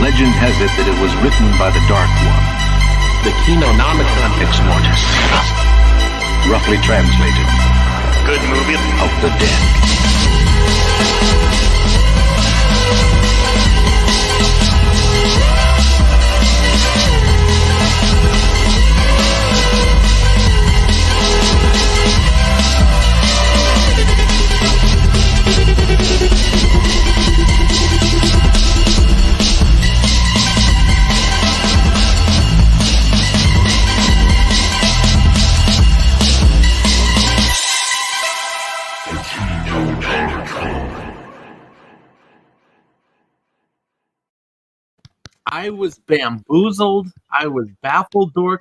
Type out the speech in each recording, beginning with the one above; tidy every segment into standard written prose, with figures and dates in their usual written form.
Legend has it that it was written by the Dark One. The Kinonomicon Ex Mortis. Roughly translated, Good movie. of the dead. I was bamboozled. I was baffled, dorked.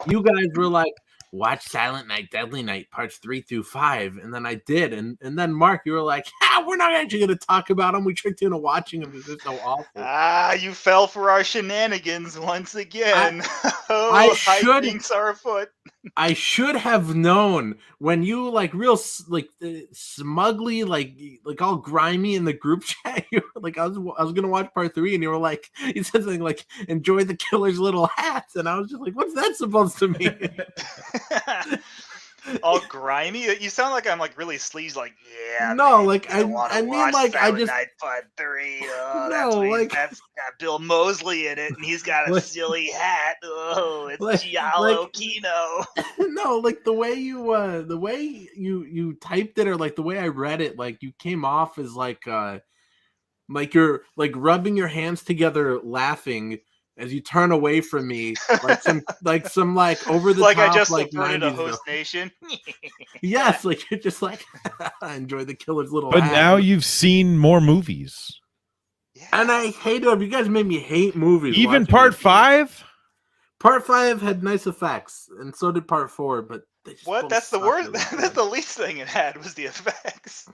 You guys were like, watch Silent Night, Deadly Night, parts 3 through 5. And then I did. And then, Mark, you were like, we're not actually going to talk about them. We tricked you into watching them because they're so awful. You fell for our shenanigans once again. Hijinks are afoot. I should have known when you smugly like all grimy in the group chat. You were like, I was gonna watch part 3, and you were like, you said something like, "Enjoy the killer's little hats," and I was just like, "What's that supposed to mean?" All grimy. You sound like I'm like really sleazy. Like, yeah. No, man, like I mean, like I just Night Part 3. No, That's got Bill Mosley in it, and he's got a silly hat. Oh, it's Giallo Kino. No, like the way you typed it, or like the way I read it, like you came off as like you're like rubbing your hands together, laughing as you turn away from me, like some over the like top, I just like subverted 90s a host nation. Yes, like you're just like enjoy the killer's little. But hat. now you've seen more movies, and I hate them. You guys made me hate movies. Even part 5. Part 5 had nice effects, and so did part 4. But what? That's the worst. That's the least thing it had was the effects.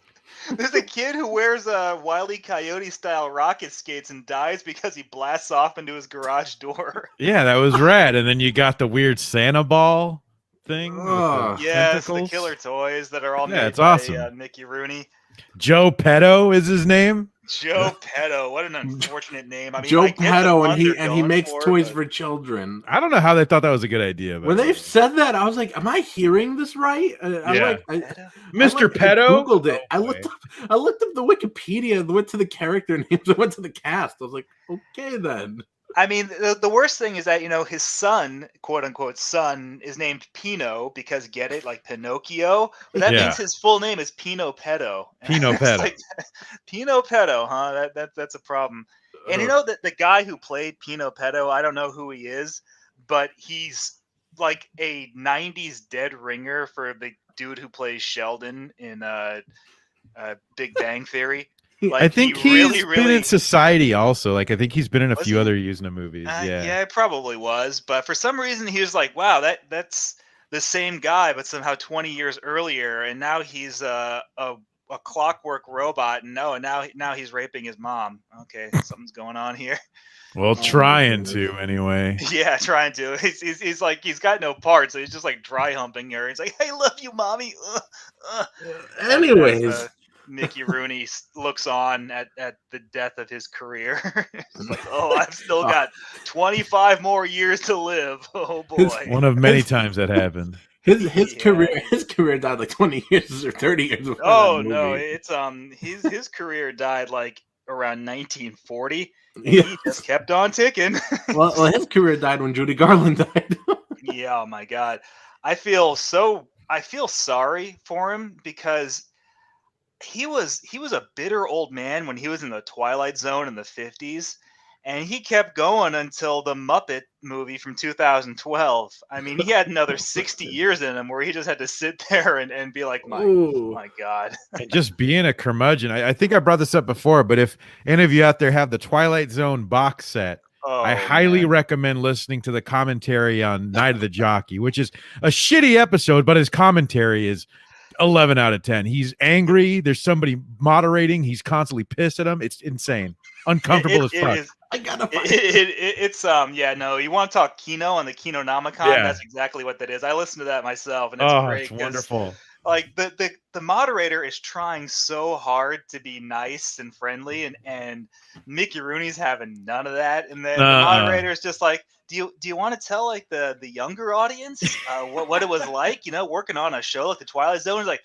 There's a kid who wears Wile E. Coyote style rocket skates and dies because he blasts off into his garage door. Yeah, that was rad. And then you got the weird Santa ball thing. Yes, the killer toys that are all made it's by awesome. Mickey Rooney. Joe Petto is his name. Joe Petto, what an unfortunate name. I mean, Joe Petto, and he makes toys for children. I don't know how they thought that was a good idea. But when they said that, I was like, "Am I hearing this right?" Mr. Petto. I googled it. I looked up the Wikipedia, went to the character names, I went to the cast. I was like, "Okay, then." I mean, the worst thing is that, his son, quote unquote son, is named Pino because, get it, like Pinocchio. But that means his full name is Pino Petto. Pino Petto. Pino Petto, huh? That's a problem. And that the guy who played Pino Petto, I don't know who he is, but he's like a 90s dead ringer for the dude who plays Sheldon in Big Bang Theory. Like, I think he's been in Society also. Like, I think he's been in a few other Yuzna movies. Yeah, it probably was. But for some reason, he was like, wow, that's the same guy, but somehow 20 years earlier. And now he's a clockwork robot. And now he's raping his mom. Okay, something's going on here. Well, trying to anyway. Yeah, trying to. He's like, he's got no parts. So he's just like dry humping her. He's like, I love you, mommy. Anyways. Mickey Rooney looks on at the death of his career. It's like, I've still got 25 more years to live. Oh boy. One of many times that happened. His career died like 20 years or 30 years before that movie. No, it's his career died like around 1940. He just kept on ticking. well, his career died when Judy Garland died. Yeah, oh my God. I feel sorry for him because he was a bitter old man when he was in the Twilight Zone in the 50s, and he kept going until the Muppet movie from 2012. I mean, he had another 60 years in him where he just had to sit there and be like, my God. Just being a curmudgeon. I think I brought this up before, but if any of you out there have the Twilight Zone box set, I highly recommend listening to the commentary on Night of the Jockey, which is a shitty episode, but his commentary is 11 out of 10. He's angry. There's somebody moderating. He's constantly pissed at him. It's insane. Uncomfortable as fuck. I gotta find it's you want to talk Kino on the Kinonomicon? Yeah. That's exactly what that is. I listened to that myself, and it's great. It's wonderful. Like the moderator is trying so hard to be nice and friendly, and Mickey Rooney's having none of that. And then the moderator is just like, do you want to tell like the younger audience what it was like, working on a show like the Twilight Zone? Is like,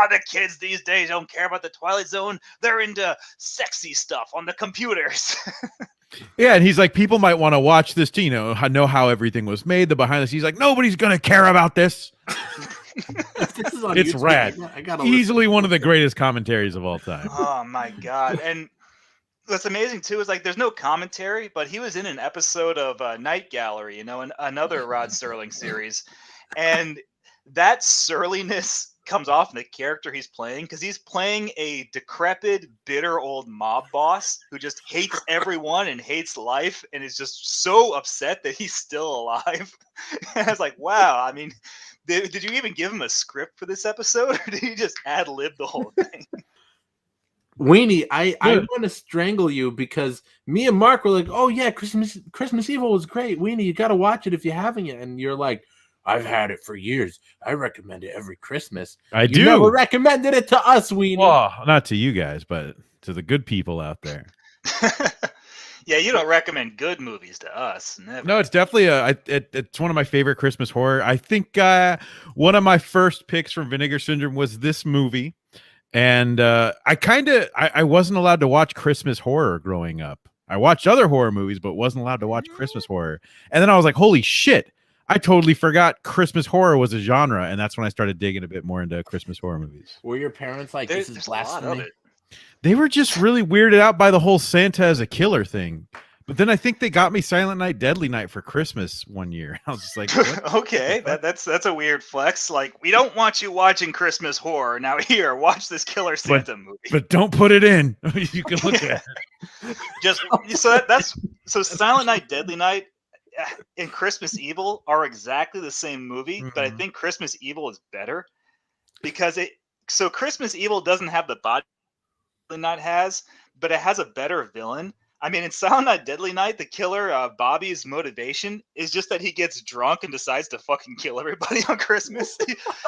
the kids these days don't care about the Twilight Zone. They're into sexy stuff on the computers. Yeah, and he's like, people might want to watch this to, know how everything was made, the behind the scenes. Like, nobody's gonna care about this. This is on It's YouTube. rad. I gotta Easily listen. one of the greatest commentaries of all time. Oh my god! And what's amazing too is like there's no commentary, but he was in an episode of Night Gallery, another Rod Serling series, and that surliness comes off in the character he's playing, because he's playing a decrepit, bitter old mob boss who just hates everyone and hates life and is just so upset that he's still alive. And I was like, wow, I mean, did you even give him a script for this episode, or did he just ad-lib the whole thing? Weenie, I want to strangle you, because me and Mark were like, oh yeah, Christmas Evil was great. Weenie, you got to watch it if you haven't yet. And you're like, I've had it for years. I recommend it every Christmas. You do. Never recommended it to us, Weenie. Well, not to you guys, but to the good people out there. Yeah, you don't recommend good movies to us. Never. No, it's definitely it's one of my favorite Christmas horror. I think one of my first picks from Vinegar Syndrome was this movie. And I wasn't allowed to watch Christmas horror growing up. I watched other horror movies, but wasn't allowed to watch Christmas horror. And then I was like, holy shit, I totally forgot Christmas horror was a genre. And that's when I started digging a bit more into Christmas horror movies. Were your parents like, this is blasphemy? They were just really weirded out by the whole Santa as a killer thing. But then I think they got me Silent Night, Deadly Night for Christmas one year. I was just like, okay, that's a weird flex. Like, we don't want you watching Christmas horror. Now here, watch this Killer Santa movie. But don't put it in. You can look at it. Just so Silent Night, Deadly Night and Christmas Evil are exactly the same movie, but I think Christmas Evil is better because Christmas Evil doesn't have the body Deadly Night has, but it has a better villain. I mean, in Silent Night, Deadly Night, the killer, Bobby's motivation is just that he gets drunk and decides to fucking kill everybody on Christmas.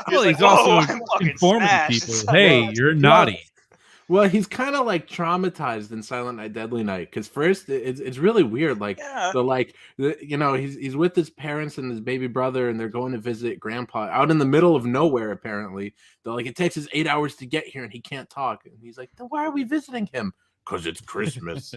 He's also informing people, hey, you're naughty. Well, he's kind of like traumatized in Silent Night, Deadly Night, because first it's really weird. Like, he's with his parents and his baby brother, and they're going to visit Grandpa out in the middle of nowhere. Apparently, they're like, it takes us 8 hours to get here, and he can't talk. And he's like, then why are we visiting him? Because it's Christmas.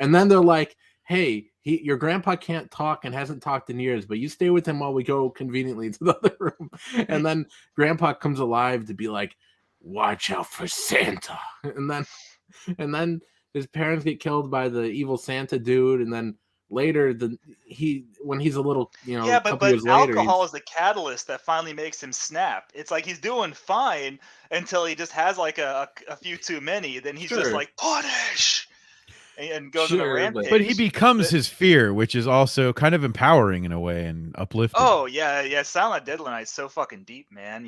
And then they're like, hey, your grandpa can't talk and hasn't talked in years, but you stay with him while we go conveniently to the other room. And then Grandpa comes alive to be like, watch out for Santa. And then his parents get killed by the evil Santa dude, and then later when he's a little, but alcohol is the catalyst that finally makes him snap. It's like he's doing fine until he just has like a few too many, then he's just like, punish, and goes on a rampage. But he becomes his fear, which is also kind of empowering in a way and uplifting. Oh yeah, Silent Deadly Night's so fucking deep, man.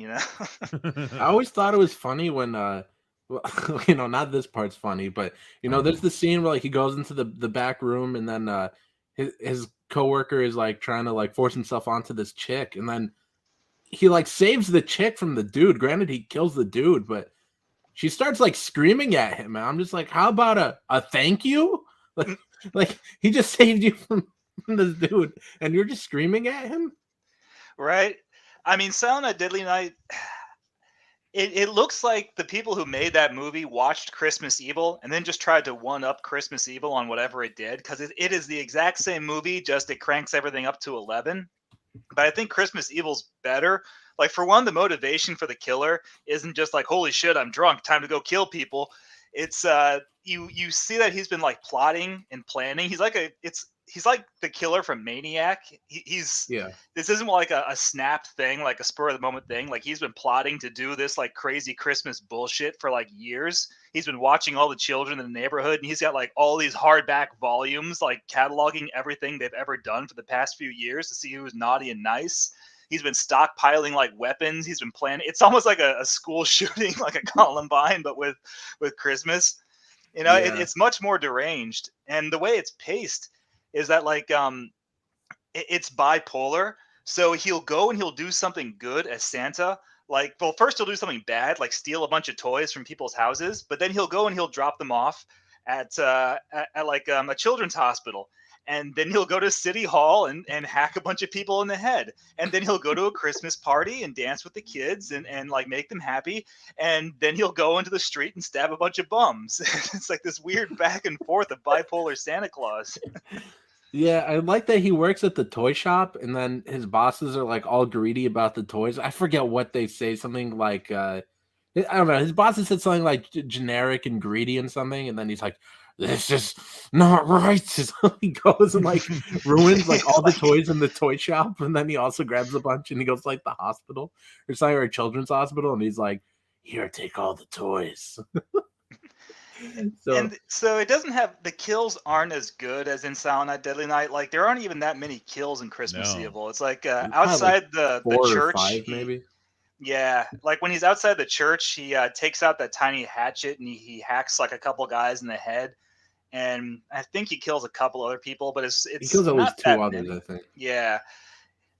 I always thought it was funny when not this part's funny, but there's the scene where like he goes into the back room, and then his coworker is like trying to like force himself onto this chick, and then he like saves the chick from the dude. Granted, he kills the dude, but she starts like screaming at him, and I'm just like, how about a thank you? Like he just saved you from this dude, and you're just screaming at him, right? I mean, Silent Night, Deadly Night. It looks like the people who made that movie watched Christmas Evil and then just tried to one-up Christmas Evil on whatever it did, because it is the exact same movie, just it cranks everything up to 11. But I think Christmas Evil's better. Like, for one, the motivation for the killer isn't just like, holy shit, I'm drunk, time to go kill people. It's you see that he's been like plotting and planning. He's like the killer from Maniac. This isn't like a snap thing, like a spur of the moment thing. Like, he's been plotting to do this like crazy Christmas bullshit for like years. He's been watching all the children in the neighborhood, and he's got like all these hardback volumes, like cataloging everything they've ever done for the past few years to see who's naughty and nice. He's been stockpiling like weapons. He's been planning. It's almost like a school shooting, like a Columbine, but with Christmas. It's much more deranged. And the way it's paced is that like it's bipolar. So he'll go and he'll do something good as Santa, Like, well, first he'll do something bad, like steal a bunch of toys from people's houses, but then he'll go and he'll drop them off at like a children's hospital. And then he'll go to City Hall and hack a bunch of people in the head. And then he'll go to a Christmas party and dance with the kids and like make them happy. And then he'll go into the street and stab a bunch of bums. It's like this weird back and forth of bipolar Santa Claus. Yeah, I like that he works at the toy shop and then his bosses are like all greedy about the toys. I forget what they say, something like I don't know, his bosses said something like generic and greedy and something, and then he's like, this is not right. So he goes and like ruins like all the toys in the toy shop, and then he also grabs a bunch and he goes to, like, the hospital or something, or a children's hospital, and he's like, here, take all the toys. So it doesn't have, the kills aren't as good as in Silent Night Deadly Night. Like, there aren't even that many kills in Christmas Evil. It's like outside the church, maybe. Yeah, like when he's outside the church, he takes out that tiny hatchet and he hacks like a couple guys in the head, and I think he kills a couple other people, but it's he kills at least 2 others, many. I think. Yeah.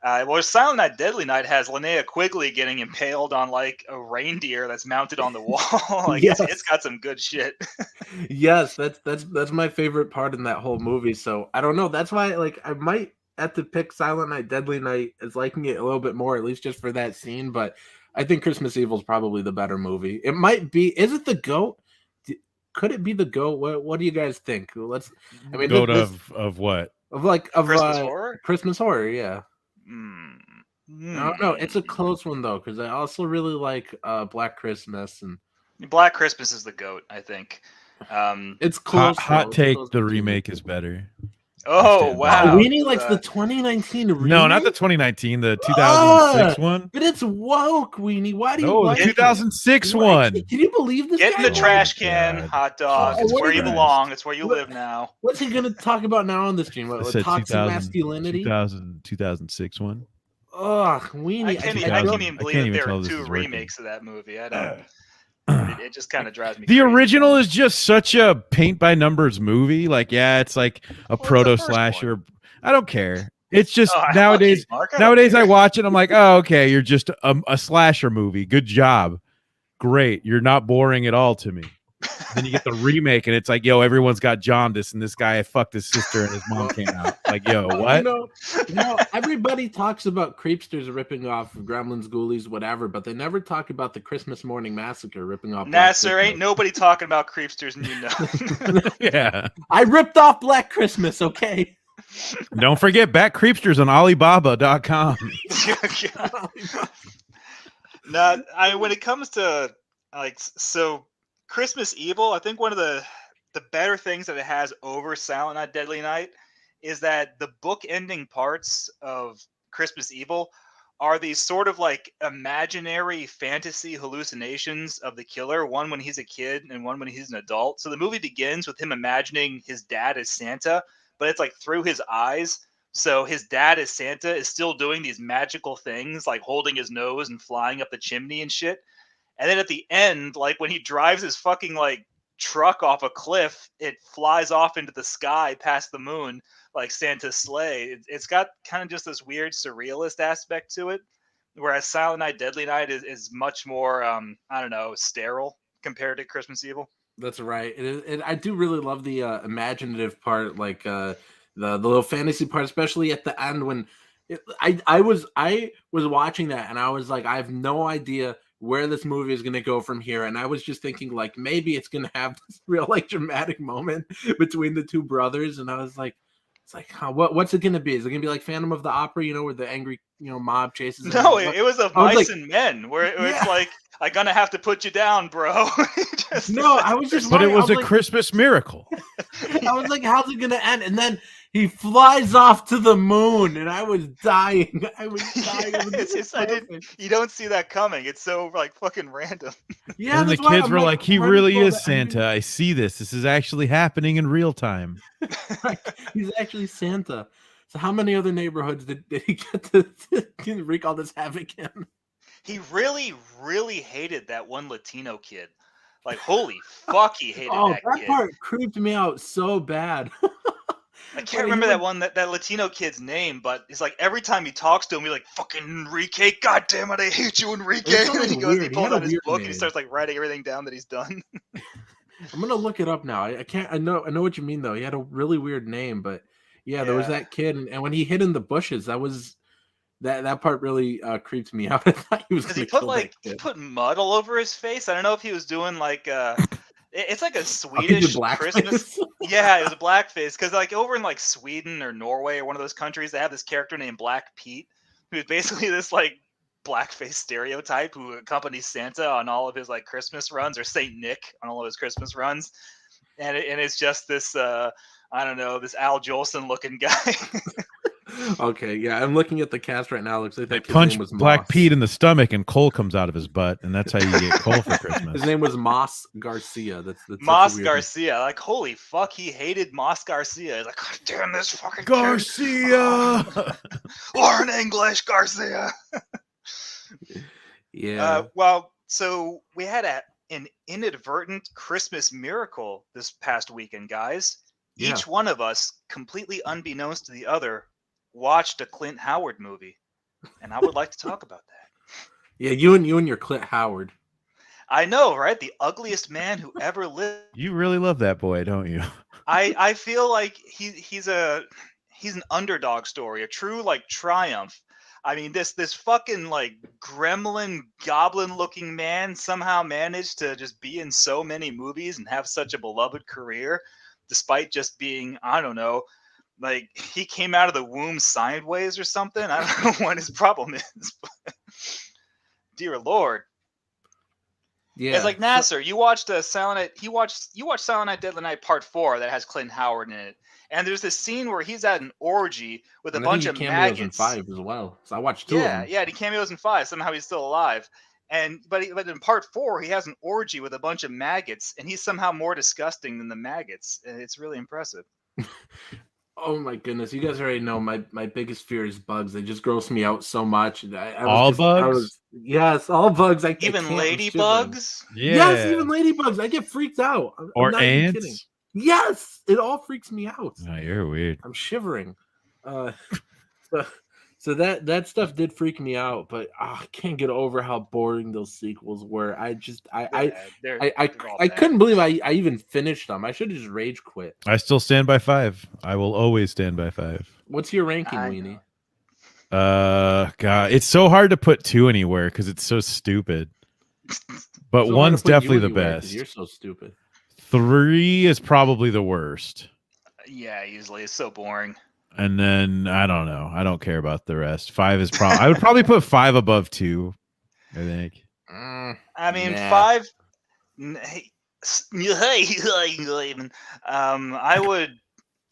Well, Silent Night Deadly Night has Linnea Quigley getting impaled on like a reindeer that's mounted on the wall. Like, Yes. it's got some good shit. Yes, that's my favorite part in that whole movie. So I don't know. That's why, like, I might have to pick Silent Night Deadly Night as liking it a little bit more, at least just for that scene. But I think Christmas Evil is probably the better movie. It might be. Is it the GOAT? Could it be the GOAT? What do you guys think? Let's. I mean, GOAT of what? Of Christmas horror. Christmas horror, yeah. I don't know. It's a close one though, because I also really like Black Christmas, and Black Christmas is the GOAT, I think. It's close. Hot take: the remake is better. Oh wow! Weenie likes the 2019 remake. No, not the 2019, the 2006 one. But it's woke, Weenie. Why do you? No, like the 2006 it? one. Can you believe this? Get in guy? the trash can, God. hot dog. It's where you belong. It's where you live now. What's he gonna talk about now on the stream? What, toxic masculinity? 2006 one. Ugh, Weenie. I can't even believe that there are 2 remakes of that movie. I don't. It just kind of drives me. The crazy. original is just such a paint by numbers movie. Like, yeah, it's like a proto slasher. I don't care. It's just nowadays. Nowadays, I watch it. I'm like, oh, okay, you're just a slasher movie. Good job, great. You're not boring at all to me. Then you get the remake, and it's like, yo, everyone's got jaundice, and this guy fucked his sister, and his mom came out. Like, yo, what? Everybody talks about Creepsters ripping off Gremlins, Ghoulies, whatever, but they never talk about the Christmas Morning Massacre ripping off. Nasser, ain't nobody talking about Creepsters, and you know. Yeah, I ripped off Black Christmas. Okay. Don't forget Bat Creepsters on Alibaba.com. Now, when it comes to Christmas Evil, I think one of the better things that it has over Silent Night Deadly Night is that the book ending parts of Christmas Evil are these sort of like imaginary fantasy hallucinations of the killer, one when he's a kid and one when he's an adult. So the movie begins with him imagining his dad as Santa, but it's like through his eyes. So his dad as Santa is still doing these magical things, like holding his nose and flying up the chimney and shit. And then at the end, like when he drives his fucking like truck off a cliff, it flies off into the sky past the moon like Santa's sleigh. It's got kind of just this weird surrealist aspect to it, whereas Silent Night Deadly Night is much more I don't know, sterile compared to Christmas Evil. That's right. I do really love the imaginative part, like the little fantasy part, especially at the end when I was watching that and I was like, I have no idea where this movie is going to go from here. And I was just thinking like, maybe it's going to have this real like dramatic moment between the 2 brothers. And I was like, it's like, what's it going to be? Is it going to be like Phantom of the Opera, where the angry, mob chases? No, it was a Mice and Men where it's like, I'm going to have to put you down, bro. I was just But it was a Christmas miracle. I was like, how's it going to end? And then he flies off to the moon, and I was dying. You don't see that coming. It's so like fucking random. Yeah, and the kids were like, he really is Santa. I see this. This is actually happening in real time. Right. He's actually Santa. So how many other neighborhoods did he get to wreak all this havoc in? He really, really hated that one Latino kid. Like, holy fuck, he hated that kid. That part creeped me out so bad. I can't remember that Latino kid's name, but it's like every time he talks to him, he's like, "Fucking Enrique, God damn it, I hate you, Enrique." And he goes, he pulls out his book and he starts like writing everything down that he's done. I'm gonna look it up now. I can't. I know what you mean though. He had a really weird name, but yeah, there was that kid, and when he hid in the bushes, that part really creeped me out. I thought he was because gonna kill that kid. he put mud all over his face. I don't know if he was doing like it's like a Swedish Christmas. Yeah, it was a blackface because like over in like Sweden or Norway or one of those countries, they have this character named Black Pete, who's basically this like blackface stereotype who accompanies Santa on all of his like Christmas runs, or Saint Nick on all of his Christmas runs, and it's just this I don't know, this Al Jolson looking guy. Okay, yeah, I'm looking at the cast right now. It looks like they that punch name was Black Moss. Pete in the stomach and coal comes out of his butt, and that's how you get coal for Christmas. His name was Moss Garcia. That's Moss Garcia. Like, holy fuck, he hated Moss Garcia. He's like, God damn this fucking Garcia. Learn English, Garcia. Yeah. Well, so we had an inadvertent Christmas miracle this past weekend, guys. Yeah. Each one of us, completely unbeknownst to the other, watched a Clint Howard movie, and I would like to talk about that. Yeah, you and your Clint Howard. I know, right? The ugliest man who ever lived. You really love that boy, don't you? I feel like he's an underdog story, a true like triumph. I mean, this fucking like gremlin goblin looking man somehow managed to just be in so many movies and have such a beloved career, despite just being, I don't know, like he came out of the womb sideways or something. I don't know what his problem is. But dear Lord. Yeah. It's like Nasser. You watched Silent Night. You watched Silent Night, Deadly Night Part 4 that has Clint Howard in it. And there's this scene where he's at an orgy with a bunch of maggots. In 5 as well. So I watched 2 of them. Yeah, he cameos in 5. Somehow he's still alive. But in Part 4 he has an orgy with a bunch of maggots, and he's somehow more disgusting than the maggots. And it's really impressive. Oh my goodness! You guys already know my biggest fear is bugs. They just gross me out so much. Bugs? Yes, all bugs. Even ladybugs? Yeah. Yes, even ladybugs. I get freaked out. Or I'm not even ants? kidding. Yes, it all freaks me out. Oh, you're weird. I'm shivering. So that stuff did freak me out, but I can't get over how boring those sequels were. I couldn't believe I even finished them. I should have just rage quit. I still stand by 5. I will always stand by 5. What's your ranking, Weenie? God, it's so hard to put 2 anywhere because it's so stupid. But So 1's definitely the best. You're so stupid. 3 is probably the worst. Yeah, easily. It's so boring. And then I don't know. I don't care about the rest. 5 is probably. I would probably put 5 above 2. I think. I mean, 5.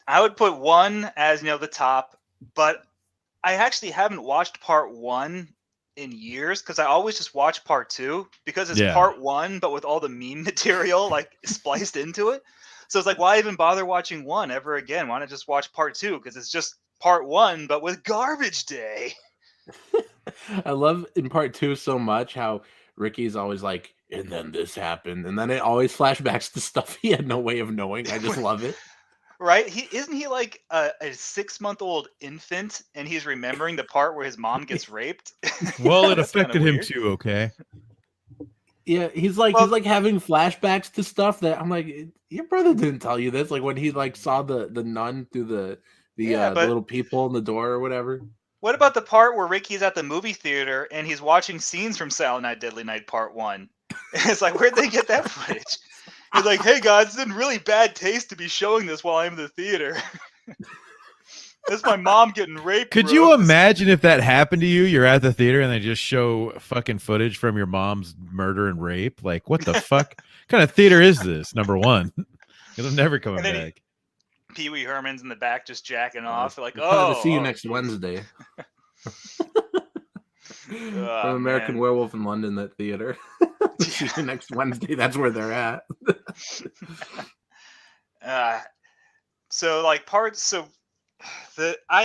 I would put 1 as the top, but I actually haven't watched Part 1 in years because I always just watch Part 2 because it's Part 1, but with all the meme material like spliced into it. So it's like, why even bother watching 1 ever again? Why not just watch Part 2? Because it's just Part 1, but with Garbage Day. I love in Part 2 so much how Ricky's always like, and then this happened, and then it always flashbacks to stuff he had no way of knowing. I just love it. Right? Isn't he like a 6-month-old infant, and he's remembering the part where his mom gets raped? Well, it affected him too. Okay. Yeah, he's like having flashbacks to stuff that I'm like, your brother didn't tell you this. Like when he like saw the nun through the little peephole in the door or whatever. What about the part where Ricky's at the movie theater and he's watching scenes from Silent Night, Deadly Night Part 1? It's like, where'd they get that footage? He's like, hey guys, it's in really bad taste to be showing this while I'm in the theater. That's my mom getting raped. Could you imagine if that happened to you? You're at the theater and they just show fucking footage from your mom's murder and rape. Like, what the fuck? What kind of theater is this? Number one, it'll never come back. Pee Wee Herman's in the back just jacking off. Like, to see you next Wednesday. From American Werewolf in London, that theater. See you next Wednesday. That's where they're at. I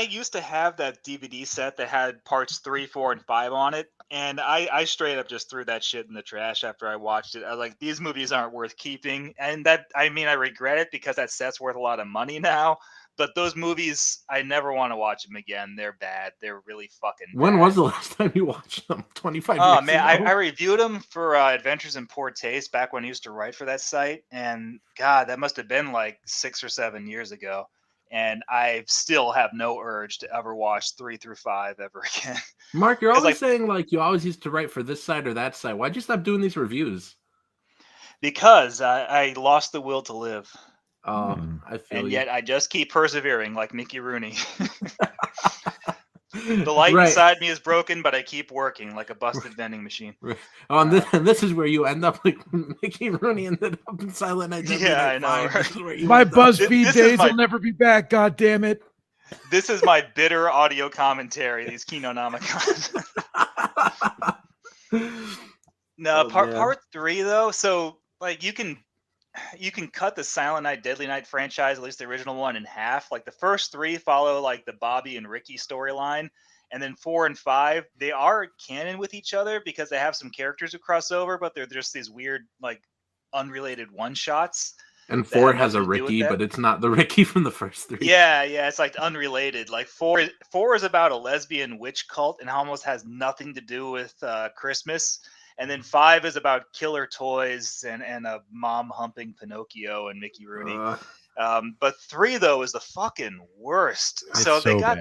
used to have that DVD set that had parts 3, 4, and 5 on it, and I straight up just threw that shit in the trash after I watched it. I was like, these movies aren't worth keeping, and I regret it because that set's worth a lot of money now. But those movies, I never want to watch them again. They're bad. They're really fucking bad. When was the last time you watched them? 25 years Oh man, ago? I reviewed them for Adventures in Poor Taste back when I used to write for that site, and God, that must have been like 6 or 7 years ago. And I still have no urge to ever watch 3 through 5 ever again. Mark, you're 'Cause, always like, saying like you always used to write for this side or that side. Why'd you stop doing these reviews? because I lost the will to live, I feel and you. yet I just keep persevering like Mickey Rooney. The light Right. inside me is broken, but I keep working like a busted vending machine. Oh, and this is where you end up like Mickey Rooney ended up in Silent Night. Deadly Yeah, Night I know, 5. right? This is where you My end up. BuzzFeed This is days my- will never be back. God damn it! This is my bitter audio commentary. These Kinonomicon. No, Oh, part man. part 3 though. So like you can cut the Silent Night Deadly Night franchise, at least the original one, in half. Like the first 3 follow like the Bobby and Ricky storyline, and then 4 and 5 they are canon with each other because they have some characters who cross over, but they're just these weird like unrelated one shots. And that 4 have has a nothing to do with Ricky, that. but it's not the Ricky from the first 3. Yeah, it's like unrelated. Like 4 is about a lesbian witch cult and almost has nothing to do with Christmas. And then 5 is about killer toys and a mom humping Pinocchio and Mickey Rooney. But 3 though is the fucking worst. It's So they got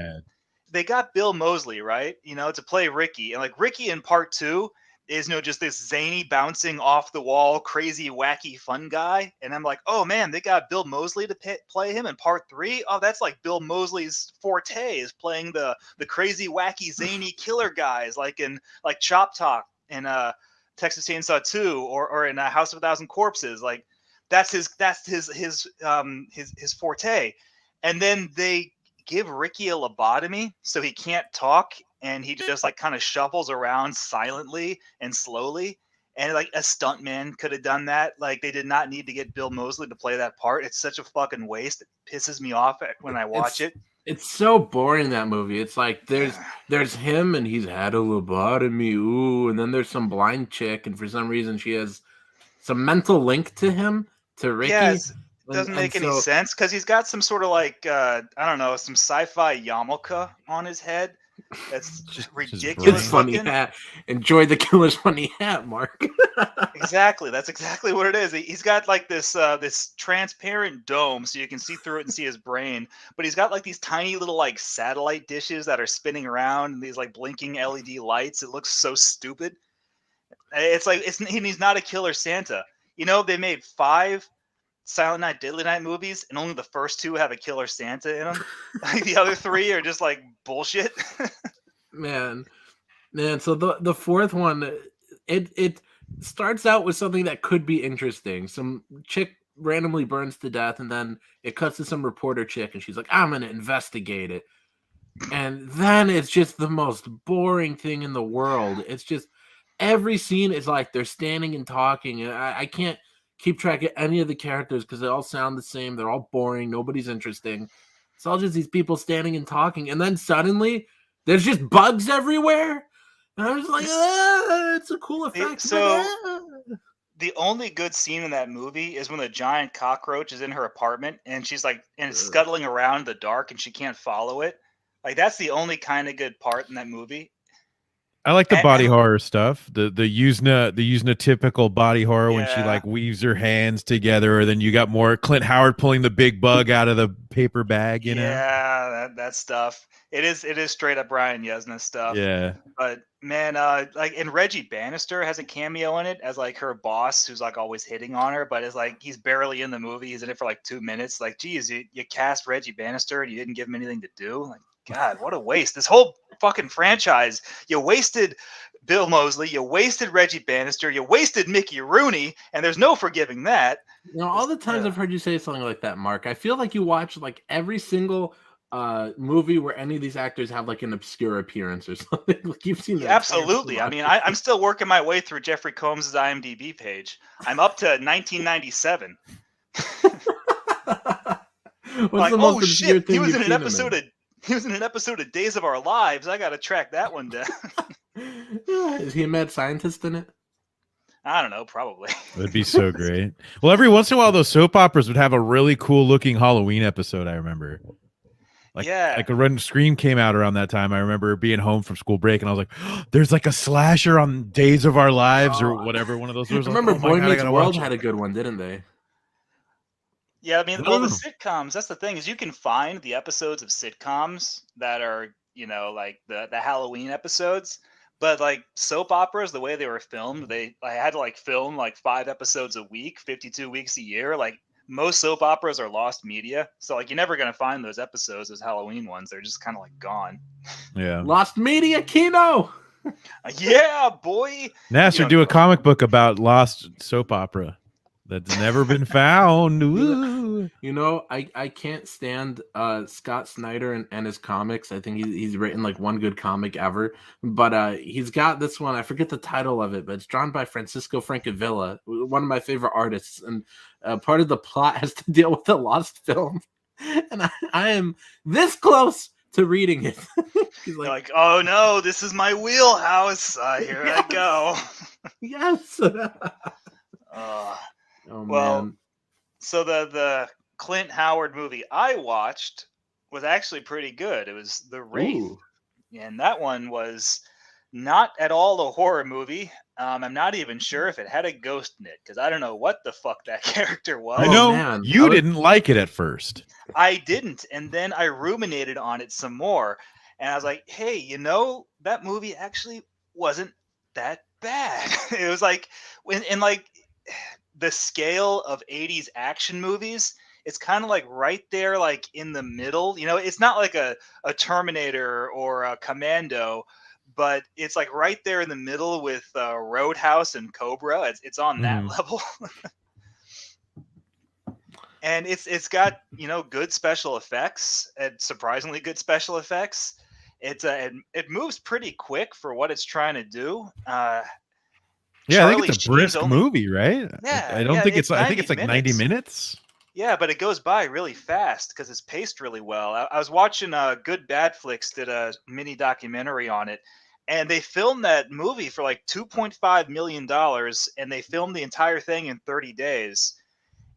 bad. Bill Moseley, right? To play Ricky, and like Ricky in part 2 is just this zany, bouncing off the wall, crazy, wacky, fun guy. And I'm like, oh man, they got Bill Moseley to play him in part 3. Oh, that's like Bill Moseley's forte, is playing the crazy, wacky, zany killer guys, like in like Chop Talk and Texas Chainsaw 2 or in House of a Thousand Corpses. Like that's his forte. And then they give Ricky a lobotomy so he can't talk, and he just like kind of shuffles around silently and slowly. And like a stuntman could have done that. Like they did not need to get Bill Moseley to play that part. It's such a fucking waste. It pisses me off when I watch it. It's so boring, that movie. It's like there's him and he's had a lobotomy, ooh, and then there's some blind chick, and for some reason she has some mental link to him, to Ricky. Yes, it doesn't make any sense because he's got some sort of like I don't know, some sci-fi yarmulke on his head. That's just ridiculous. His funny hat. Enjoy the killer's funny hat, Mark. Exactly. That's exactly what it is. He's got like this this transparent dome so you can see through it and see his brain. But he's got like these tiny little like satellite dishes that are spinning around and these like blinking LED lights. It looks so stupid. It's like he's not a killer Santa. They made 5 Silent Night, Deadly Night movies, and only the first 2 have a killer Santa in them. Like the other 3 are just like bullshit. Man. So the fourth one, it starts out with something that could be interesting. Some chick randomly burns to death, and then it cuts to some reporter chick, and she's like, "I'm gonna investigate it." And then it's just the most boring thing in the world. It's just every scene is like they're standing and talking, and I can't keep track of any of the characters because they all sound the same. They're all boring. Nobody's interesting. It's all just these people standing and talking. And then suddenly there's just bugs everywhere. And I was like, it's a cool effect. So the only good scene in that movie is when the giant cockroach is in her apartment and she's like, and it's scuttling around in the dark and she can't follow it. Like that's the only kind of good part in that movie. I like the body horror stuff. The Yuzna typical body horror when she like weaves her hands together, or then you got more Clint Howard pulling the big bug out of the paper bag, you know? Yeah, that stuff. It is straight up Brian Yuzna stuff. Yeah. But man, like, and Reggie Bannister has a cameo in it as like her boss who's like always hitting on her, but it's like he's barely in the movie. He's in it for like 2 minutes. Like, geez, you cast Reggie Bannister and you didn't give him anything to do? Like, God, what a waste. This whole fucking franchise. You wasted Bill Moseley, you wasted Reggie Bannister, you wasted Mickey Rooney, and there's no forgiving that. All the times I've heard you say something like that, Mark, I feel like you watch like every single movie where any of these actors have like an obscure appearance or something. Like you've seen that. Absolutely. I mean, I'm still working my way through Jeffrey Combs' IMDb page. I'm up to 1997. Like, oh shit, he was in an episode of Days of Our Lives. I got to track that one down. Is he a mad scientist in it? I don't know, probably. That'd be so great. Well, every once in a while, those soap operas would have a really cool looking Halloween episode. I remember. Like a run Scream came out around that time. I remember being home from school break and I was like, oh, there's like a slasher on Days of Our Lives or whatever one of those. I remember Boy Meets World had a good one, didn't they? Yeah, I mean, well, the sitcoms, that's the thing, is you can find the episodes of sitcoms that are, like the Halloween episodes, but like soap operas, the way they were filmed, I had to like film like 5 episodes a week, 52 weeks a year. Like most soap operas are lost media. So like you're never going to find those episodes, those Halloween ones. They're just kind of like gone. Yeah. Lost media, Kino. Yeah, boy. Nasser, do a comic book about lost soap opera that's never been found. I can't stand Scott Snyder and his comics. I think he's written like one good comic ever, but he's got this one. I forget the title of it, but it's drawn by Francisco Francavilla, one of my favorite artists, and part of the plot has to deal with a lost film, and I am this close to reading it. He's like, oh no, this is my wheelhouse. Here I go. Yes. Well, man. So the Clint Howard movie I watched was actually pretty good. It was The Wraith. Ooh. And that one was not at all a horror movie. I'm not even sure if it had a ghost in it, because I don't know what the fuck that character was. I know you didn't like it at first. I didn't, and then I ruminated on it some more, and I was like, hey, that movie actually wasn't that bad. It was like, in like the scale of 80s action movies, it's kind of like right there, like in the middle. It's not like a Terminator or a Commando, but it's like right there in the middle with Roadhouse and Cobra. It's on that level. And it's got, good special effects, and surprisingly good special effects. It moves pretty quick for what it's trying to do. Yeah, I think it's a brisk movie, right? Yeah, I think it's like 90 minutes. Yeah, but it goes by really fast because it's paced really well. I was watching Good Bad Flicks did a mini documentary on it, and they filmed that movie for like $2.5 million, and they filmed the entire thing in 30 days.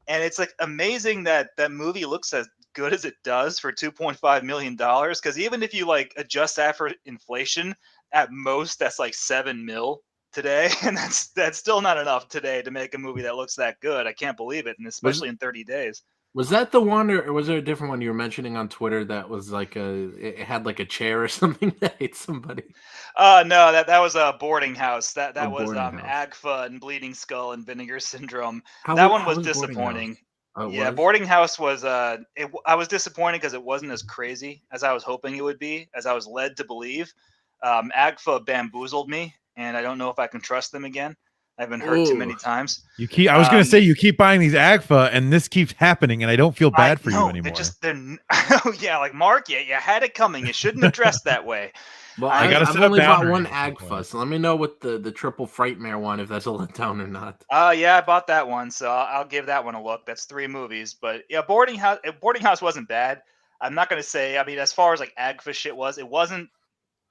And it's like amazing that that movie looks as good as it does for $2.5 million, because even if you like adjust that for inflation, at most that's like 7 mil today, and that's still not enough today to make a movie that looks that good. I can't believe it, and especially in 30 days. Was that the one, or was there a different one you were mentioning on Twitter that was like it had like a chair or something that ate somebody? No, that was a Boarding House. That was Agfa and Bleeding Skull and Vinegar Syndrome. That one was disappointing. Boarding House was I was disappointed because it wasn't as crazy as I was hoping it would be, as I was led to believe. Agfa bamboozled me, and I don't know if I can trust them again. I've been hurt too many times. I was going to say, you keep buying these Agfa, and this keeps happening, and I don't feel bad for you anymore. Yeah, like Mark, you had it coming. You shouldn't have dressed that way. Well, I've only bought one Agfa, so let me know what the triple Frightmare one, if that's a letdown or not. Yeah, I bought that one, so I'll give that one a look. That's 3 movies, but yeah, Boarding House wasn't bad. I'm not going to say, I mean, as far as like Agfa shit was, it wasn't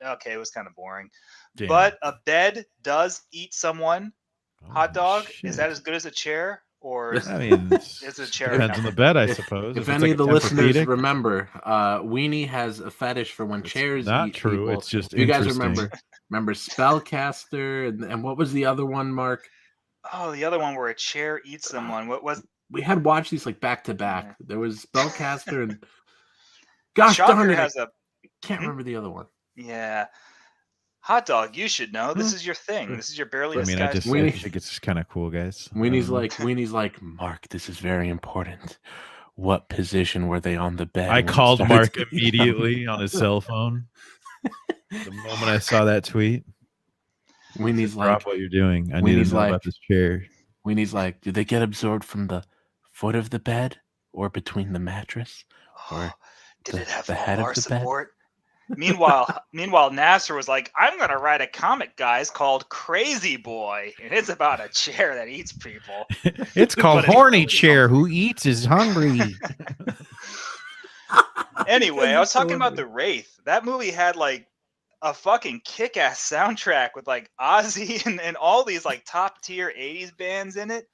okay. It was kind of boring. Damn. But a bed does eat someone. Hot dog, shit. Is that as good as a chair, or I mean, is a chair? Depends on the bed, I suppose. If any of the listeners remember, Weenie has a fetish for when chairs not eat true. people. It's just you guys remember Spellcaster and what was the other one, Mark? Oh, the other one where a chair eats someone. What was? We had watched these like back to back. There was Spellcaster and gosh Shocker darn it, has can't remember the other one. Yeah. Hot dog, you should know. This is your thing. This is your barely disguised. I think it's just kind of cool, guys. Weenie's like, Mark, this is very important. What position were they on the bed? I called Mark immediately on his cell phone. The moment I saw that tweet. Weenie's like, drop what you're doing. I need to know about this chair. Weenie's like, did they get absorbed from the foot of the bed or between the mattress? Or did it have the head of the support? Bed? Meanwhile, Nasser was like, I'm going to write a comic, guys, called Crazy Boy. And it's about a chair that eats people. It's called Horny Chair. Who eats is hungry. Anyway, I was talking about The Wraith. That movie had like a fucking kick-ass soundtrack with like Ozzy and all these like top tier 80s bands in it.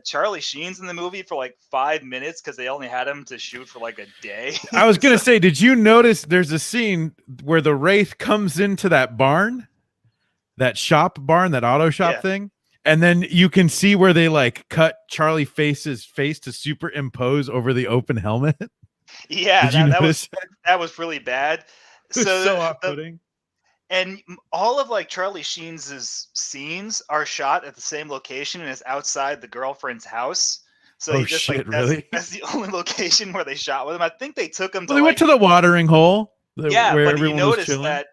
Charlie Sheen's in the movie for like 5 minutes because they only had him to shoot for like a day. I was gonna say, did you notice there's a scene where the Wraith comes into that barn, that shop barn, that auto shop thing, and then you can see where they like cut Charlie Face's face to superimpose over the open helmet? Yeah, that was really bad. So off-putting. And all of like Charlie Sheen's scenes are shot at the same location, and it's outside the girlfriend's house. So really? That's the only location where they shot with him. I think they took him. They went to the watering hole. Where but everyone you noticed was chilling. that.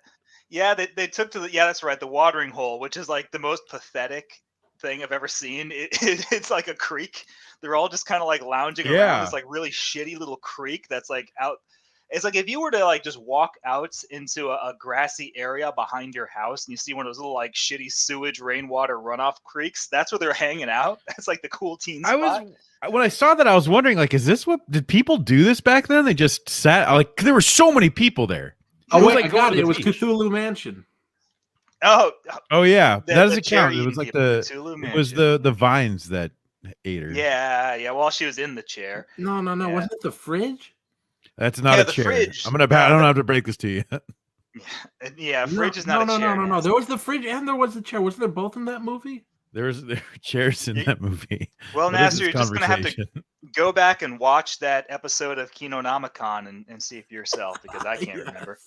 Yeah, they took to the. Yeah, that's right. The watering hole, which is like the most pathetic thing I've ever seen. It's like a creek. They're all just kind of like lounging around this like really shitty little creek that's like out. It's like if you were to like just walk out into a grassy area behind your house and you see one of those little like shitty sewage rainwater runoff creeks, that's where they're hanging out. That's like the cool teen spot. When I saw that, I was wondering, like, did people do this back then? They just sat, like, there were so many people there. Oh, wait, I got it. It was Cthulhu Mansion. Oh yeah. That doesn't count. It was like the vines that ate her. Yeah. While she was in the chair. No. Yeah. Wasn't it the fridge? That's not a chair. Fridge. I don't have to break this to you. Yeah, fridge is not a chair. No. There was the fridge and there was the chair. Wasn't there both in that movie? There were chairs in that movie. Well, Nasser, you're just going to have to go back and watch that episode of Kinonomicon and see for yourself, because I can't remember.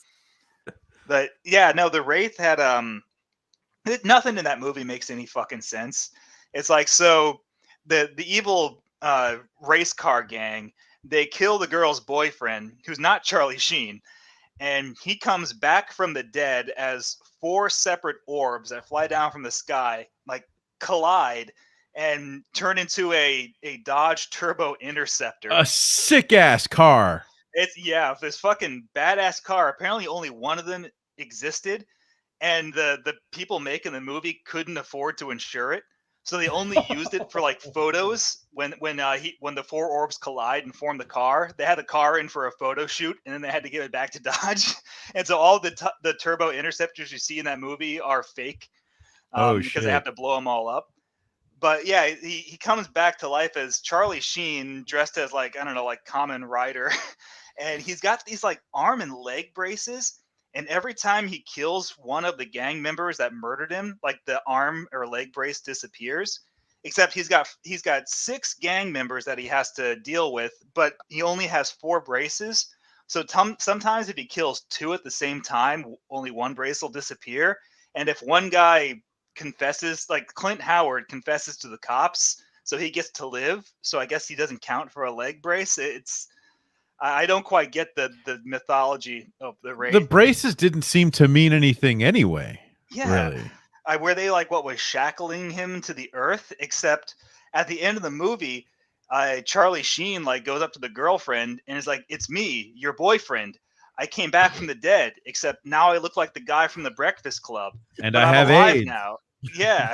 But yeah, no, the Wraith had nothing in that movie makes any fucking sense. It's like, so the evil race car gang, they kill the girl's boyfriend, who's not Charlie Sheen, and he comes back from the dead as 4 separate orbs that fly down from the sky, like collide and turn into a Dodge Turbo Interceptor. A sick ass car. It's this fucking badass car. Apparently only one of them existed, and the people making the movie couldn't afford to insure it. So they only used it for like photos when the 4 orbs collide and form the car. They had the car in for a photo shoot, and then they had to give it back to Dodge. And so all the Turbo Interceptors you see in that movie are fake, because they have to blow them all up. But yeah, he comes back to life as Charlie Sheen, dressed as like, I don't know, like Kamen Rider, and he's got these like arm and leg braces. And every time he kills one of the gang members that murdered him, like the arm or leg brace disappears. Except he's got 6 gang members that he has to deal with, but he only has 4 braces. So sometimes if he kills 2 at the same time, only 1 brace will disappear. And if one guy confesses, like Clint Howard confesses to the cops, so he gets to live. So I guess he doesn't count for a leg brace. I don't quite get the mythology of the Wraith. The braces didn't seem to mean anything anyway. Yeah. Really. Were they like what was shackling him to the earth? Except at the end of the movie, Charlie Sheen like goes up to the girlfriend and is like, "It's me, your boyfriend. I came back from the dead, except now I look like the guy from the Breakfast Club. And I have AIDS now." Yeah.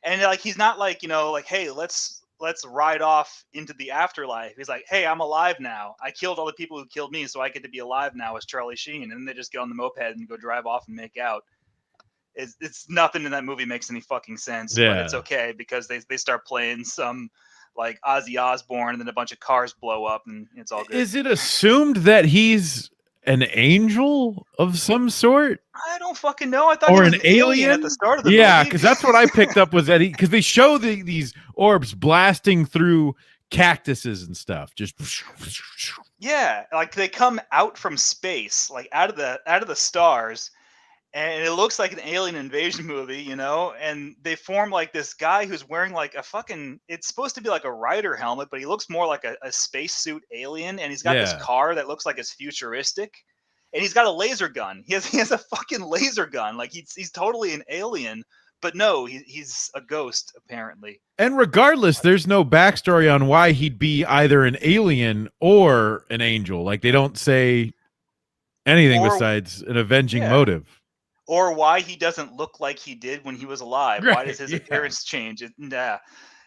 And like he's not like, like, "Hey, let's ride off into the afterlife." He's like, "Hey, I'm alive now. I killed all the people who killed me, so I get to be alive now as Charlie Sheen." And then they just get on the moped and go drive off and make out. It's nothing in that movie makes any fucking sense. Yeah. But it's okay because they start playing some like Ozzy Osbourne, and then a bunch of cars blow up, and it's all good. Is it assumed that he's an angel of some sort? I don't fucking know. I thought or he was an alien at the start of the movie. Yeah, because that's what I picked up was that because they show these orbs blasting through cactuses and stuff. Just yeah, like they come out from space, like out of the stars, and it looks like an alien invasion movie, and they form like this guy who's wearing like a fucking, it's supposed to be like a rider helmet, but he looks more like a spacesuit alien, and he's got this car that looks like it's futuristic, and he's got a laser gun. He has a fucking laser gun. Like he's totally an alien, but no, he's a ghost apparently. And regardless, there's no backstory on why he'd be either an alien or an angel. Like they don't say anything besides an avenging motive. Or why he doesn't look like he did when he was alive. Right, why does his appearance change?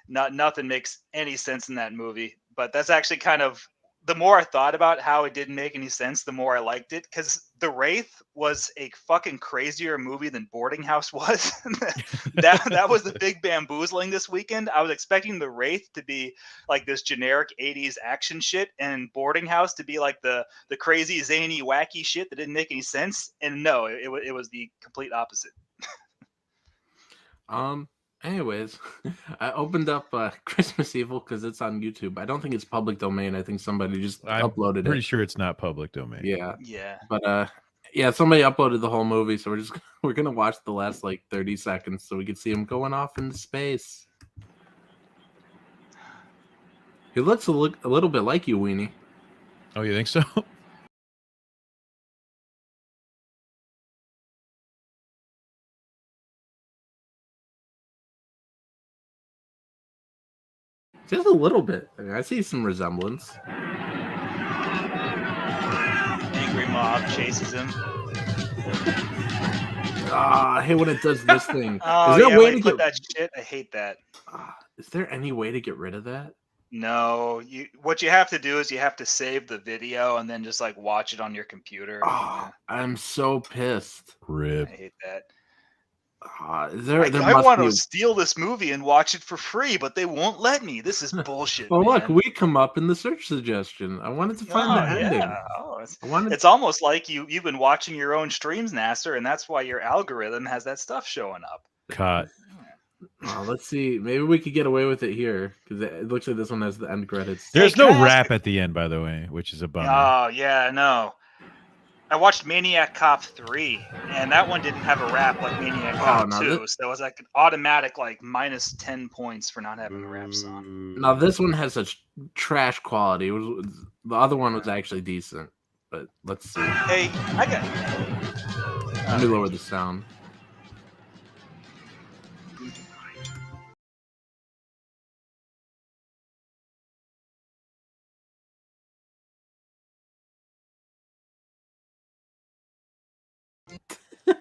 Nothing makes any sense in that movie. But that's actually kind of the more I thought about how it didn't make any sense, the more I liked it. Because The Wraith was a fucking crazier movie than Boarding House was. that was the big bamboozling this weekend. I was expecting The Wraith to be like this generic 80s action shit, and Boarding House to be like the crazy, zany, wacky shit that didn't make any sense. And no, it was the complete opposite. Anyways, I opened up Christmas Evil because it's on YouTube. I don't think it's public domain. I think somebody just uploaded it. Pretty sure it's not public domain. Yeah. But yeah, somebody uploaded the whole movie, so we're gonna watch the last like 30 seconds so we can see him going off into space. He looks a little bit like you, Weenie. Oh, you think so? Just a little bit. I mean, I see some resemblance. Angry mob chases him. I hate when it does this thing. Oh, is there a way to get that shit? I hate that. Is there any way to get rid of that? No. What you have to do is you have to save the video and then just like watch it on your computer. I'm so pissed. Rip. I hate that. I want to steal this movie and watch it for free, but they won't let me. This is bullshit. Well, look, we come up in the search suggestion. I wanted to find the ending. It's almost like you've been watching your own streams, Nasser, and that's why your algorithm has that stuff showing up. Cut. Let's see. Maybe we could get away with it here because it looks like this one has the end credits. There's no rap at the end, by the way, which is a bummer. Oh yeah, no. I watched Maniac Cop 3, and that one didn't have a rap like Maniac Cop 2, so it was like an automatic like minus 10 points for not having a rap song. Now this one has such trash quality. The other one was actually decent, but let's see. Hey, Let me lower the sound.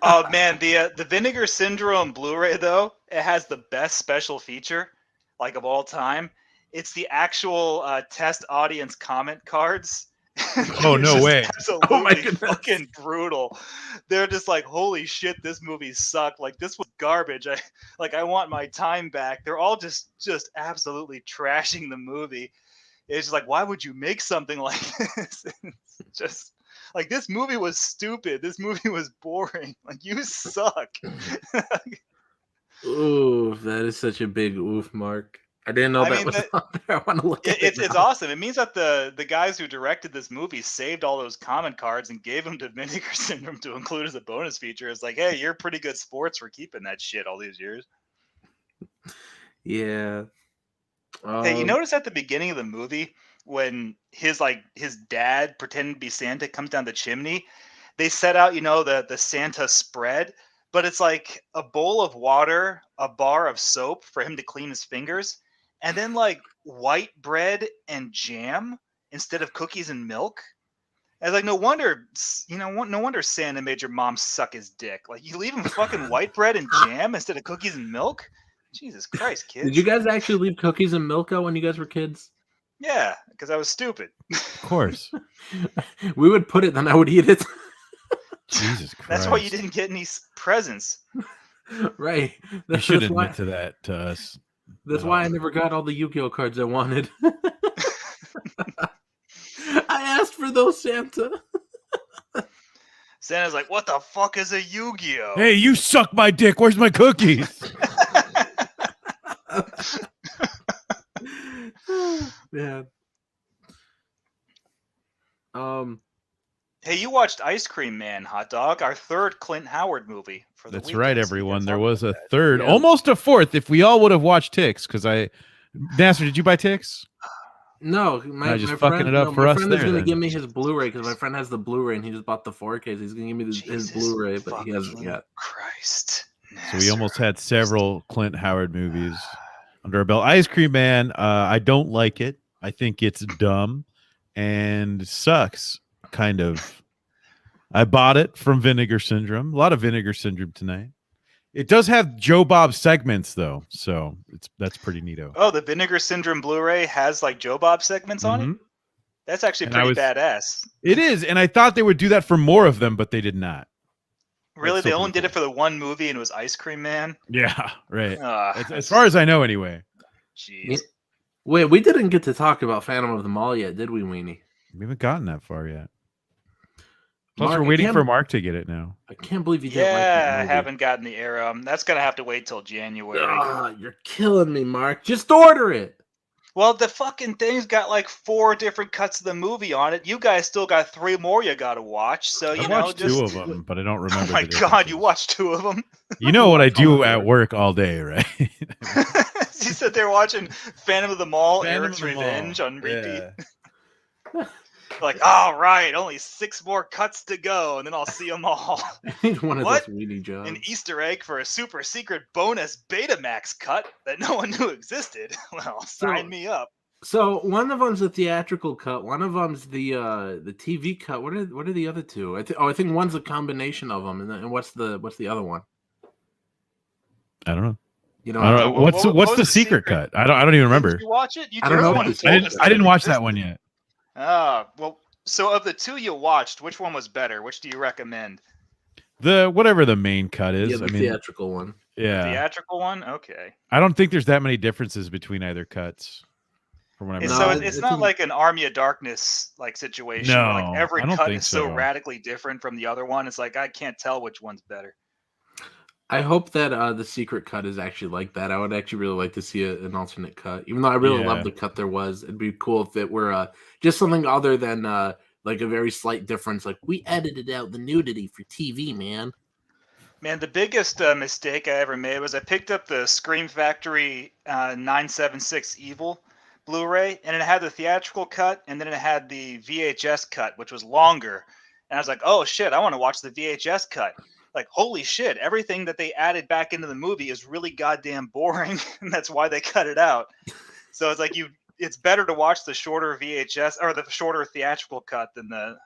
Oh man, the Vinegar Syndrome Blu-ray though, it has the best special feature, like of all time. It's the actual test audience comment cards. Oh no way! Absolutely oh my goodness. Fucking brutal. They're just like, holy shit, this movie sucked. Like this was garbage. I want my time back. They're all just absolutely trashing the movie. It's just like, why would you make something like this? It's just. Like, this movie was stupid. This movie was boring. Like, you suck. Ooh, that is such a big oof, Mark. I didn't know that was on there. I want to look at it. It's awesome. It means that the guys who directed this movie saved all those comment cards and gave them to Vinegar Syndrome to include as a bonus feature. It's like, hey, you're pretty good sports for keeping that shit all these years. Yeah. Hey, you notice at the beginning of the movie when his dad pretending to be Santa comes down the chimney, they set out, the Santa spread, but it's like a bowl of water, a bar of soap for him to clean his fingers, and then like white bread and jam instead of cookies and milk. And like, no wonder Santa made your mom suck his dick. Like, you leave him fucking white bread and jam instead of cookies and milk? Jesus Christ, kids. Did you guys actually leave cookies and milk out when you guys were kids? Yeah, because I was stupid. Of course. We would put it, then I would eat it. Jesus Christ. That's why you didn't get any presents. Right. You should admit to that to us. That's why I never got all the Yu-Gi-Oh cards I wanted. I asked for those, Santa. Santa's like, what the fuck is a Yu-Gi-Oh? Hey, you suck my dick. Where's my cookies? Yeah. Hey, you watched Ice Cream Man, Hot Dog, our third Clint Howard movie for the That's weekend, right, so everyone. There talk was a about that. third, almost a fourth. If we all would have watched Ticks, because Nasser, did you buy Ticks? No, my fucking friend, it up for my us friend is there, going to then. give me his Blu-ray because my friend has the Blu-ray and he just bought the 4K. So he's going to give me his Blu-ray, but he hasn't yet. Christ. So we almost had several Clint Howard movies under our belt. Ice Cream Man, I don't like it. I think it's dumb and sucks, kind of. I bought it from Vinegar Syndrome. A lot of Vinegar Syndrome tonight. It does have Joe Bob segments, though, so that's pretty neato. Oh, the Vinegar Syndrome Blu-ray has like Joe Bob segments on it? That's actually And pretty badass. It is, and I thought they would do that for more of them, but they did not. Really, they only did it for the one movie, and it was Ice Cream Man. Yeah, right. As as far as I know, anyway. Jeez. Wait, we didn't get to talk about Phantom of the Mall yet, did we, Weenie? We haven't gotten that far yet. Plus, Mark, we're waiting for Mark to get it now. I can't believe you didn't like Yeah, that I movie. haven't gotten the era. That's gonna have to wait till January. You're killing me, Mark. Just order it. Well, the fucking thing's got like 4 different cuts of the movie on it. You guys still got 3 more you gotta watch. So I watched 2 of them, but I don't remember. Oh my god, you watched 2 of them. You know what I do at work all day, right? You sit there watching Phantom of the Mall, Phantom Eric's of the Revenge Mall. on repeat. Yeah. Like, all right, only 6 more cuts to go, and then I'll see them all. I need one of What? those Weenie jobs. An Easter egg for a super secret bonus Betamax cut that no one knew existed. Well, sign me up. So one of them's the theatrical cut. One of them's the TV cut. What are the other 2? I think one's a combination of them. And what's the other one? I don't know. You know, I don't know. What's the secret cut? I don't even remember. Did you watch it? I don't know. I didn't watch that one yet. Well, so of the 2 you watched, which one was better? Which do you recommend? Whatever the main cut is. Yeah, the theatrical one. Yeah. The theatrical one? Okay. I don't think there's that many differences between either cuts. From what I So it's not like an Army of Darkness like situation. No, where, like every I don't cut think is so so. radically different from the other one. It's like I can't tell which one's better. I hope that the secret cut is actually like that. I would actually really like to see an alternate cut. Even though I really love the cut there was, it'd be cool if it were just something other than like a very slight difference. Like, we edited out the nudity for TV, man. Man, the biggest mistake I ever made was I picked up the Scream Factory 976 Evil Blu-ray, and it had the theatrical cut, and then it had the VHS cut, which was longer. And I was like, oh shit, I want to watch the VHS cut. Like, holy shit, everything that they added back into the movie is really goddamn boring, and that's why they cut it out. So it's like it's better to watch the shorter VHS or the shorter theatrical cut than the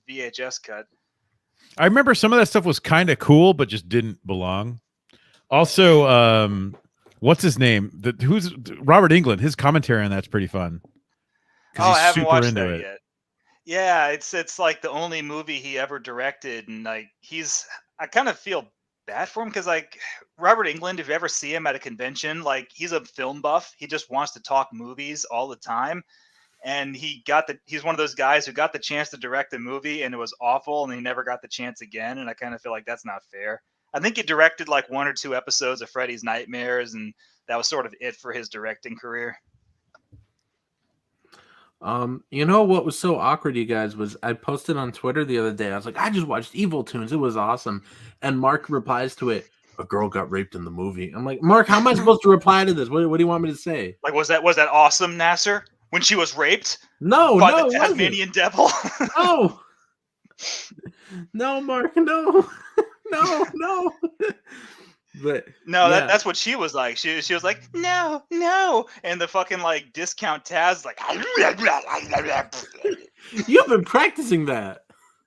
VHS cut. I remember some of that stuff was kind of cool, but just didn't belong. Also, what's his name? Who's Robert Englund? His commentary on that's pretty fun. Oh, I haven't watched that yet. Yeah, it's like the only movie he ever directed, and like I kind of feel bad for him because like Robert Englund, if you ever see him at a convention, like he's a film buff. He just wants to talk movies all the time. And he's one of those guys who got the chance to direct a movie and it was awful and he never got the chance again. And I kind of feel like that's not fair. I think he directed like 1 or 2 episodes of Freddy's Nightmares, and that was sort of it for his directing career. You know what was so awkward, you guys, was I posted on Twitter the other day. I was like, I just watched Evil Tunes. It was awesome. And Mark replies to it, a girl got raped in the movie. I'm like, Mark, how am I supposed to reply to this? What do you want me to say? Like, was that awesome, Nasser? When she was raped? No, by the Tasmanian devil? No. No, Mark, no. No. But no, yeah. That's what she was like. She was like, no, and the fucking like discount Taz like. You've been practicing that.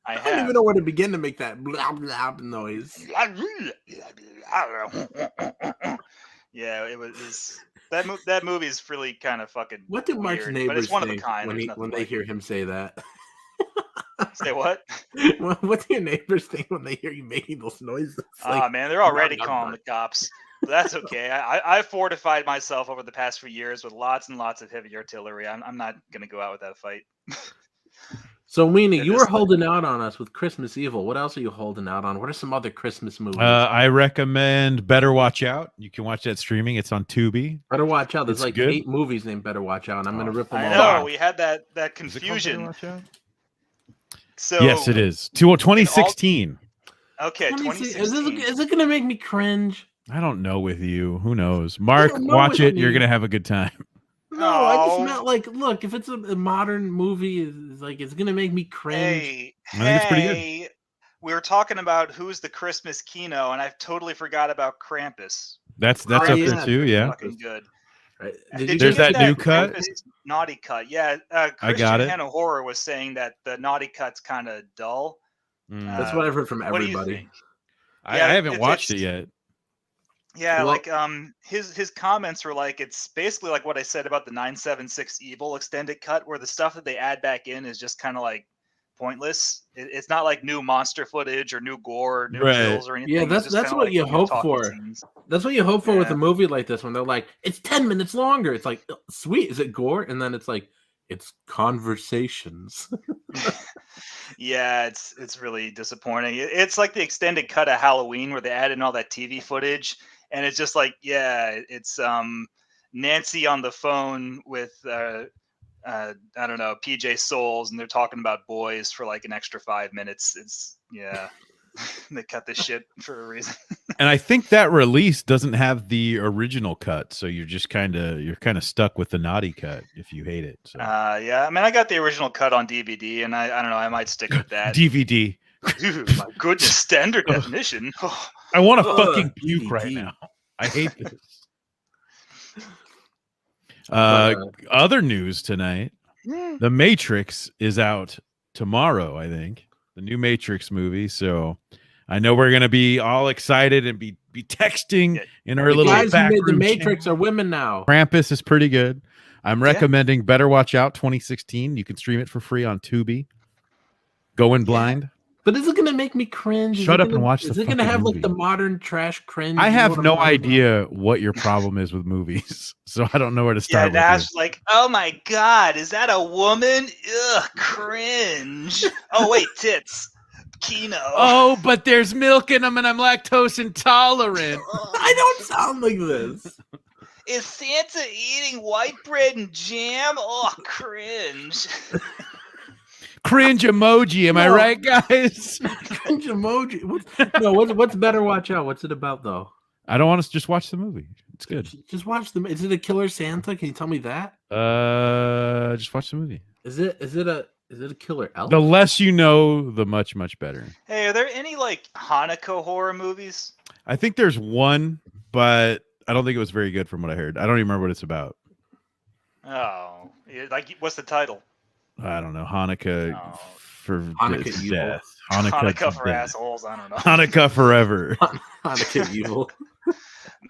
I don't even know where to begin to make that blah blah noise. Yeah, it was that movie is really kind of fucking. What do Mark's neighbors but it's one think of a kind when they hear him say that? Say what? What do your neighbors think when they hear you making those noises? Like, man, they're already calling the cops. But that's okay. I fortified myself over the past few years with lots and lots of heavy artillery. I'm not going to go out without a fight. So, Weenie, you were holding out on us with Christmas Evil. What else are you holding out on? What are some other Christmas movies? I recommend Better Watch Out. You can watch that streaming. It's on Tubi. Better Watch Out. There's it's like good. 8 movies named Better Watch Out, and I'm going to rip them all I know. off. We had that confusion. So yes, it is. 2016. Okay, 2016. Is it going to make me cringe? I don't know with you. Who knows? Mark, watch it. You're going to have a good time. No, I just meant like, look, if it's a modern movie, it's going to make me cringe. I think it's pretty good. We were talking about who's the Christmas Kino, and I've totally forgot about Krampus. That's up there too, yeah. Fucking good. Right. There's that new cut. Naughty cut, yeah. I got it. Hannah Horror was saying that the naughty cut's kind of dull. That's what I've heard from everybody. What do you think? I haven't watched it yet. Yeah, Well, like his comments were like it's basically like what I said about the 976 Evil extended cut, where the stuff that they add back in is just kind of like pointless. It's not like new monster footage or new gore or new Right. kills or yeah, anything. It's just that's kind of what like you hope talking for. scenes. That's what you hope for with Yeah. a movie like this when they're like, it's 10 minutes longer. It's like, sweet, is it gore? And then it's like, it's conversations. Yeah, it's really disappointing. It's like the extended cut of Halloween where they add in all that TV footage, and it's just like, yeah, it's Nancy on the phone with I don't know, PJ Souls, and they're talking about boys for like an extra 5 minutes. It's yeah, they cut this shit for a reason. And I think that release doesn't have the original cut, so you're kind of stuck with the naughty cut if you hate it. So Yeah, I mean, I got the original cut on DVD, and I don't know, I might stick with that. DVD. Dude, my goodness, standard definition. I want to Ugh, fucking puke DVD. right now. I hate this. Other news tonight: The Matrix is out tomorrow. I think the new Matrix movie. So I know we're gonna be all excited and be texting in our The little guys who back made the room Matrix channel. are women now. Krampus is pretty good. I'm recommending Better Watch Out 2016. You can stream it for free on Tubi. Go in blind. But is it gonna make me cringe? Shut up and watch the Is it gonna fucking have movie. like the modern trash cringe? I You know have what I'm no talking idea what your problem is with movies, so I don't know where to Yeah, start with Nash you. like, oh my god, is that a woman? Ugh, cringe. Oh wait, tits. Kino. Oh, but there's milk in them, and I'm lactose intolerant. I don't sound like this. Is Santa eating white bread and jam? Oh, cringe. Cringe emoji, am I No. right, guys? Cringe emoji. What's better? Watch out. What's it about though? I don't want to just watch the movie. It's good. Just watch the. Is it a killer Santa? Can you tell me that? Just watch the movie. Is it a killer elf? The less you know, the much better. Hey, are there any like Hanukkah horror movies? I think there's one, but I don't think it was very good from what I heard. I don't even remember what it's about. Oh, like what's the title? I don't know. Hanukkah for Hanukkah death. evil. Hanukkah for death. assholes. I don't know. Hanukkah forever. Hanukkah evil.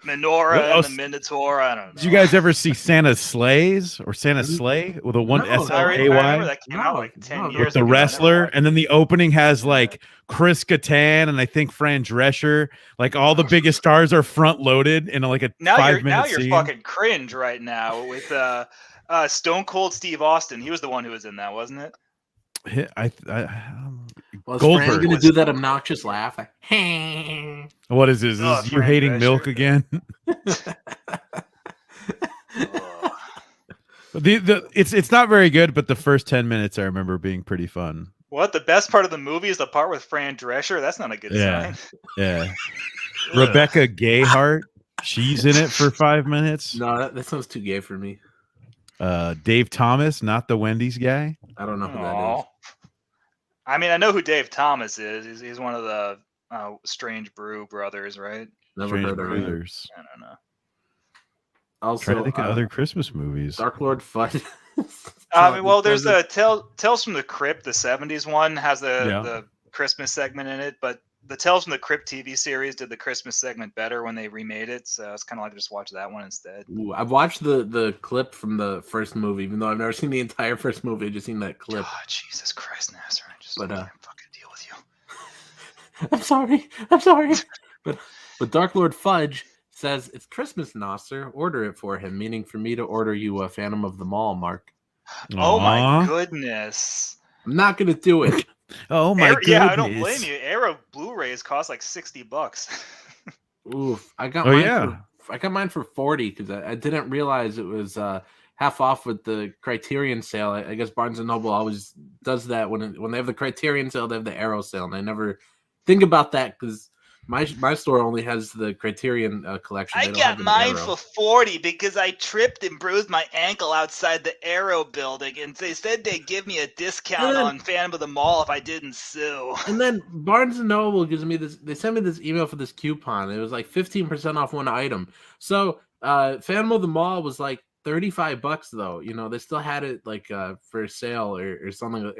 Menorah and the Minotaur. I don't know. Did you guys ever see Santa's Sleighs or Santa's Sleigh with a one No, S I L remember A Y? that came out like 10 years With the ago. wrestler, and then the opening has like Chris Kattan and I think Fran Drescher. Like all the biggest stars are front loaded in like a Now 5 minute you're scene. fucking cringe right now with Stone Cold Steve Austin. He was the one who was in that, wasn't it? Was Goldberg Fran gonna was do that Goldberg. obnoxious laugh? Like, What is this? Oh, Is you Fran hating Drescher. milk again? Ugh. It's not very good, but the first 10 minutes I remember being pretty fun. What? The best part of the movie is the part with Fran Drescher? That's not a good Yeah. sign. Yeah. Ugh. Rebecca Gayheart, she's in it for 5 minutes. no, that sounds too gay for me. Dave Thomas, not the Wendy's guy. I don't know who that Aw. is. I mean, I know who Dave Thomas is. He's one of the Strange Brew brothers, right? Never Strange heard of him. Brothers. I don't know. Also, Trying to think of other Christmas movies. Dark Lord Fudge. Well, there's the Tales from the Crypt, the 70s one, has Yeah. the Christmas segment in it, but the Tales from the Crypt TV series did the Christmas segment better when they remade it, so it's kind of like just watch that one instead. Ooh, I've watched the clip from the first movie, even though I've never seen the entire first movie. I've just seen that clip. Oh, Jesus Christ, Nasser. I just But, can't fucking deal with you. I'm sorry. But Dark Lord Fudge says it's Christmas, Nasser. Order it for him, meaning for me to order you a Phantom of the Mall, Mark. Oh my Aw. goodness. I'm not gonna do it. Oh my goodness. Yeah, I don't blame you. Arrow Blu-rays cost like $60. Oof! I got Oh, mine. yeah. I got mine for 40 because I didn't realize it was half off with the Criterion sale. I guess Barnes and Noble always does that when they have the Criterion sale, they have the Arrow sale, and I never think about that because my store only has the Criterion collection. I They don't got have the mine Arrow. for 40 because I tripped and bruised my ankle outside the Arrow building, and they said they'd give me a discount Yeah. on Phantom of the Mall if I didn't sue. And then Barnes and Noble gives me this. They sent me this email for this coupon. It was like 15% off one item. So Phantom of the Mall was like $35 though. You know, they still had it like for sale or something.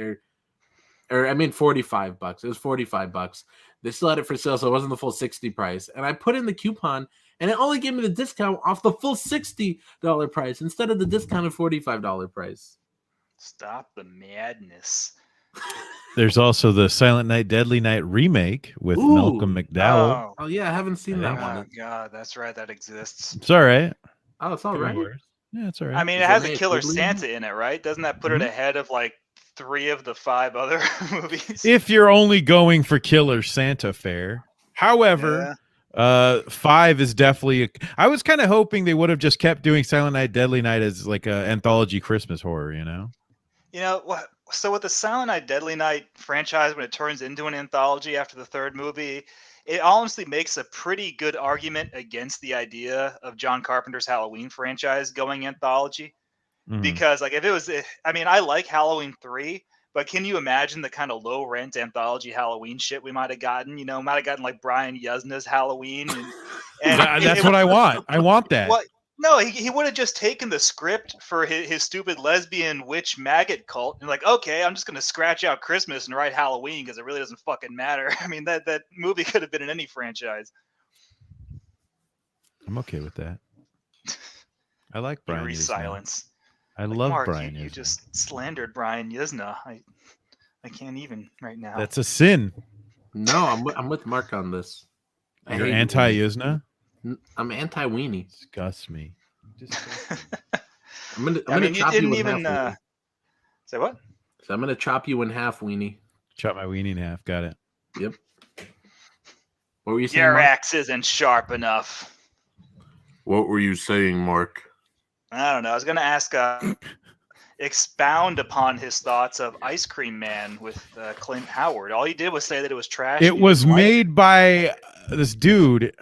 Or I mean $45. It was $45. They still had it for sale, so it wasn't the full 60 price. And I put in the coupon, and it only gave me the discount off the full $60 price instead of the discounted $45 price. Stop the madness. There's also the Silent Night, Deadly Night remake with Malcolm McDowell. Oh yeah, I haven't seen that one. Oh God, that's right, that exists. It's all right. Oh, it's all right. Yeah, it's all right. I mean, it has a killer Santa in it, right? Doesn't that put it ahead of like 3 of the 5 other movies? If you're only going for killer Santa fare. However, 5 is definitely I was kind of hoping they would have just kept doing Silent Night, Deadly Night as like an anthology Christmas horror, you know? You know what? So with the Silent Night, Deadly Night franchise, when it turns into an anthology after the 3rd movie, it honestly makes a pretty good argument against the idea of John Carpenter's Halloween franchise going anthology. Because like if it was, I mean, I like Halloween 3, but can you imagine the kind of low rent anthology Halloween shit we might have gotten? You know, might have gotten like Brian Yuzna's Halloween. And that's what I want. I want that. Well, no, he would have just taken the script for his stupid lesbian witch maggot cult and like, okay, I'm just going to scratch out Christmas and write Halloween because it really doesn't fucking matter. I mean, that movie could have been in any franchise. I'm okay with that. I like Brian Yuzna. Silence. I love Mark, Brian Yuzna. You just slandered Brian Yuzna. I can't even right now. That's a sin. No, I'm with Mark on this. You're anti Yuzna? I'm anti weenie. Disgusts me. I'm gonna chop you in half. Say what? So I'm gonna chop you in half, weenie. Chop my weenie in half. Got it. Yep. What were you saying? Your Mark? axe isn't sharp enough. What were you saying, Mark? I don't know. I was gonna ask. Expound upon his thoughts of Ice Cream Man with Clint Howard. All he did was say that it was trash. It was made by this dude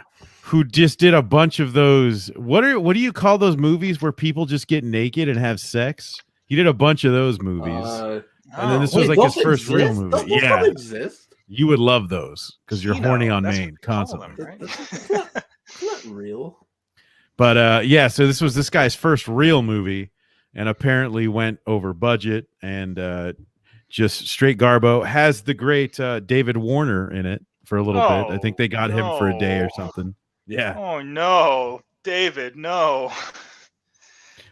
who just did a bunch of those. What do you call those movies where people just get naked and have sex? He did a bunch of those movies, and then this was like his first real movie. Yeah, exist? You would love those because you're horny on Maine constantly. Right? Not real. But yeah, so this was this guy's first real movie, and apparently went over budget and just straight garbo. Has the great David Warner in it for a little bit. I think they got him for a day or something. Yeah. Oh no, David, no.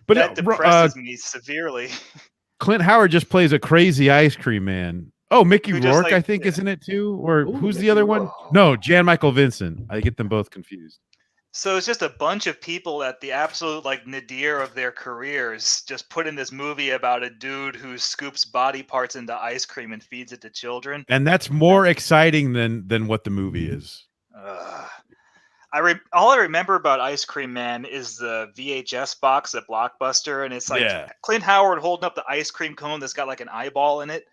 But that depresses me severely. Clint Howard just plays a crazy ice cream man. Oh, Mickey Rourke, like, I think, is in it too. Or who's the other one? No, Jan Michael Vincent. I get them both confused. So it's just a bunch of people at the absolute like nadir of their careers just put in this movie about a dude who scoops body parts into ice cream and feeds it to children. And that's more exciting than what the movie is. All I remember about Ice Cream Man is the VHS box at Blockbuster, and it's like Clint Howard holding up the ice cream cone that's got like an eyeball in it,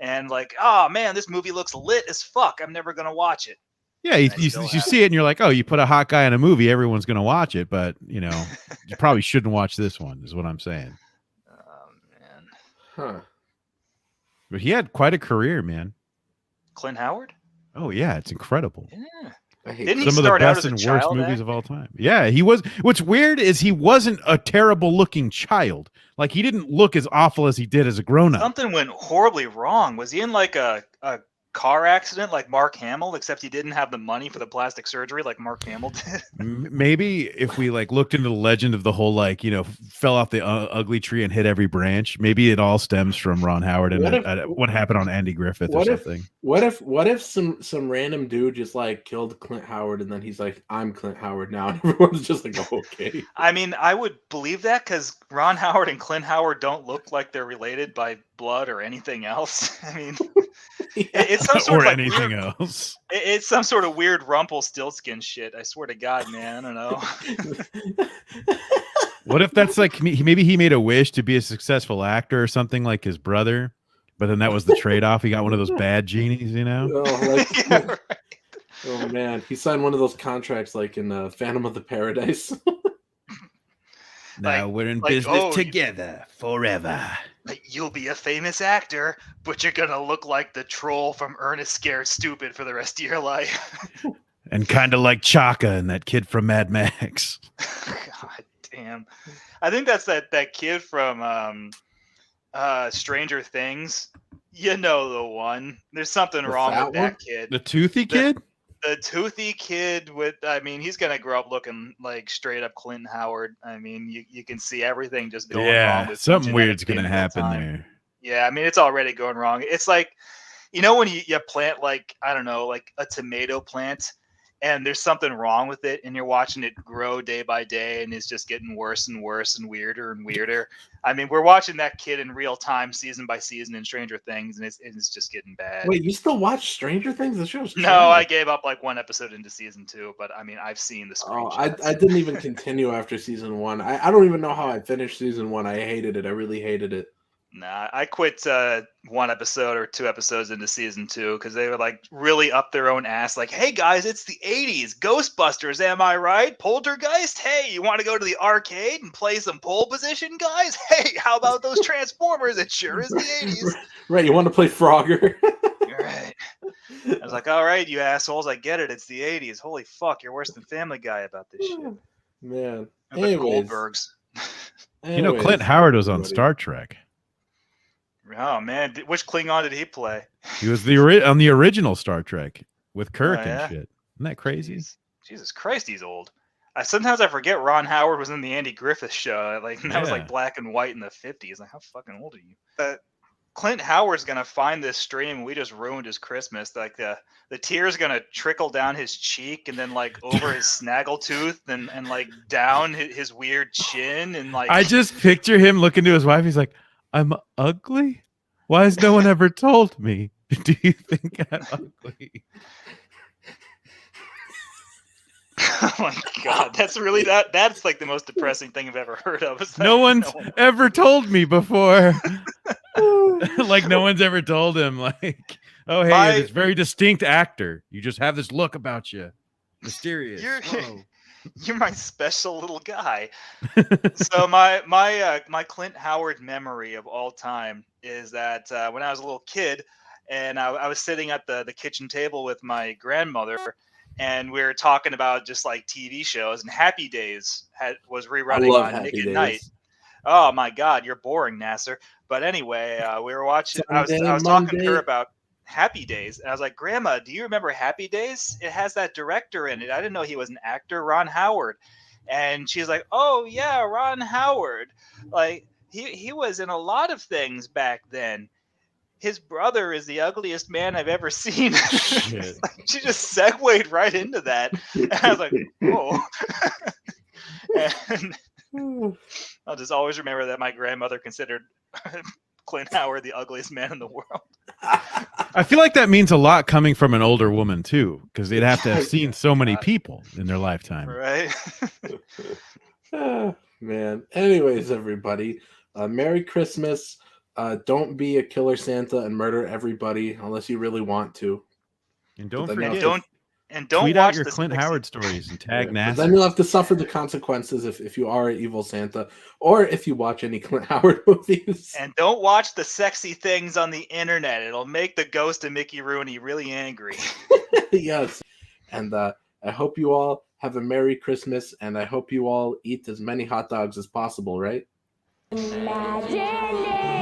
and like, oh man, this movie looks lit as fuck. I'm never gonna watch it. Yeah, you see it and you're like, oh, you put a hot guy in a movie, everyone's going to watch it. But, you know, you probably shouldn't watch this one is what I'm saying. Oh, man. Huh. But he had quite a career, man. Clint Howard? Oh, yeah. It's incredible. Yeah. Didn't some of the best and worst movies of all time. Yeah, he was. What's weird is he wasn't a terrible looking child. Like, he didn't look as awful as he did as a grown-up. Something went horribly wrong. Was he in like a car accident like Mark Hamill, except he didn't have the money for the plastic surgery like Mark Hamill did? Maybe if we like looked into the legend of the whole, like, you know, fell off the ugly tree and hit every branch, maybe it all stems from Ron Howard and what happened on Andy Griffith or something. What if some random dude just like killed Clint Howard and then he's like, I'm Clint Howard now, and everyone's just like, oh, okay. I mean, I would believe that because Ron Howard and Clint Howard don't look like they're related by blood or anything else. I mean, it's some sort or of like anything weird, else. It's some sort of weird Rumpelstiltskin shit. I swear to God, man. I don't know. What if that's like maybe he made a wish to be a successful actor or something like his brother, but then that was the trade-off. He got one of those bad genies, you know? Yeah, right. Oh man, he signed one of those contracts like in Phantom of the Paradise. Now we're in business together forever. You'll be a famous actor, but you're gonna look like the troll from Ernest Scared Stupid for the rest of your life. And kind of like Chaka and that kid from Mad Max. God damn. I think that's that kid from Stranger Things. You know the one. There's something wrong with that kid. The toothy kid? the toothy kid with, I mean, he's gonna grow up looking like straight up Clinton Howard. I mean, you can see everything just going wrong with something genetic weird's gonna in real happen time. there. Yeah, I mean, it's already going wrong. It's like, you know, when you plant, like, I don't know, like a tomato plant, and there's something wrong with it, and you're watching it grow day by day, and it's just getting worse and worse and weirder. I mean, we're watching that kid in real time, season by season in Stranger Things, and it's just getting bad. Wait, you still watch Stranger Things? The show's No, I gave up like one episode into season 2, but I mean, I've seen the screenshots. I didn't even continue after season 1. I don't even know how I finished season 1. I hated it. I really hated it. Nah, I quit 1 episode or 2 episodes into season 2 because they were like really up their own ass. Like, hey guys, it's the 80s. Ghostbusters, am I right? Poltergeist? Hey, you want to go to the arcade and play some pole position, guys? Hey, how about those Transformers? It sure is the 80s. Right, you want to play Frogger? Right. I was like, all right, you assholes, I get it. It's the 80s. Holy fuck, you're worse than Family Guy about this shit. Man. The Goldbergs. You know, Clint Howard was on Star Trek. Oh man, which Klingon did he play? He was on the original Star Trek with Kirk and shit. Isn't that crazy? Jesus Christ, he's old. Sometimes I forget Ron Howard was in the Andy Griffith Show. Like that was like black and white in the 50s. Like, how fucking old are you? Clint Howard's gonna find this stream. We just ruined his Christmas. Like the tears gonna trickle down his cheek and then like over his snaggletooth and like down his weird chin and like. I just picture him looking to his wife. He's like, I'm ugly? Why has no one ever told me? Do you think I'm ugly? Oh my god, that's really that's like the most depressing thing I've ever heard of. No one's ever told me before. Like no one's ever told him, like, oh hey, you're this very distinct actor. You just have this look about you. Mysterious. You're my special little guy. So my Clint Howard memory of all time is that when I was a little kid and I was sitting at the kitchen table with my grandmother and we were talking about just like TV shows, and Happy Days was rerunning on Nick at Night. Oh my God, you're boring, Nasser. But anyway, we were watching. I was talking to her about Happy Days, and I was like, Grandma, do you remember Happy Days? It has that director in it. I didn't know he was an actor, Ron Howard. And she's like, oh yeah, Ron Howard. Like he was in a lot of things back then. His brother is the ugliest man I've ever seen. She just segued right into that. And I was like, oh. And I'll just always remember that my grandmother considered Clint Howard the ugliest man in the world. I feel like that means a lot coming from an older woman too, because they'd have to have seen so many people in their lifetime. Right. Man. Anyways, everybody, Merry Christmas. Don't be a killer Santa and murder everybody unless you really want to. And don't forget, don't tweet watch out your Clint Howard stories and tag NASA. Then you'll have to suffer the consequences if you are an evil Santa, or if you watch any Clint Howard movies. And don't watch the sexy things on the internet. It'll make the ghost of Mickey Rooney really angry. Yes. And I hope you all have a Merry Christmas, and I hope you all eat as many hot dogs as possible, right? Imagine it.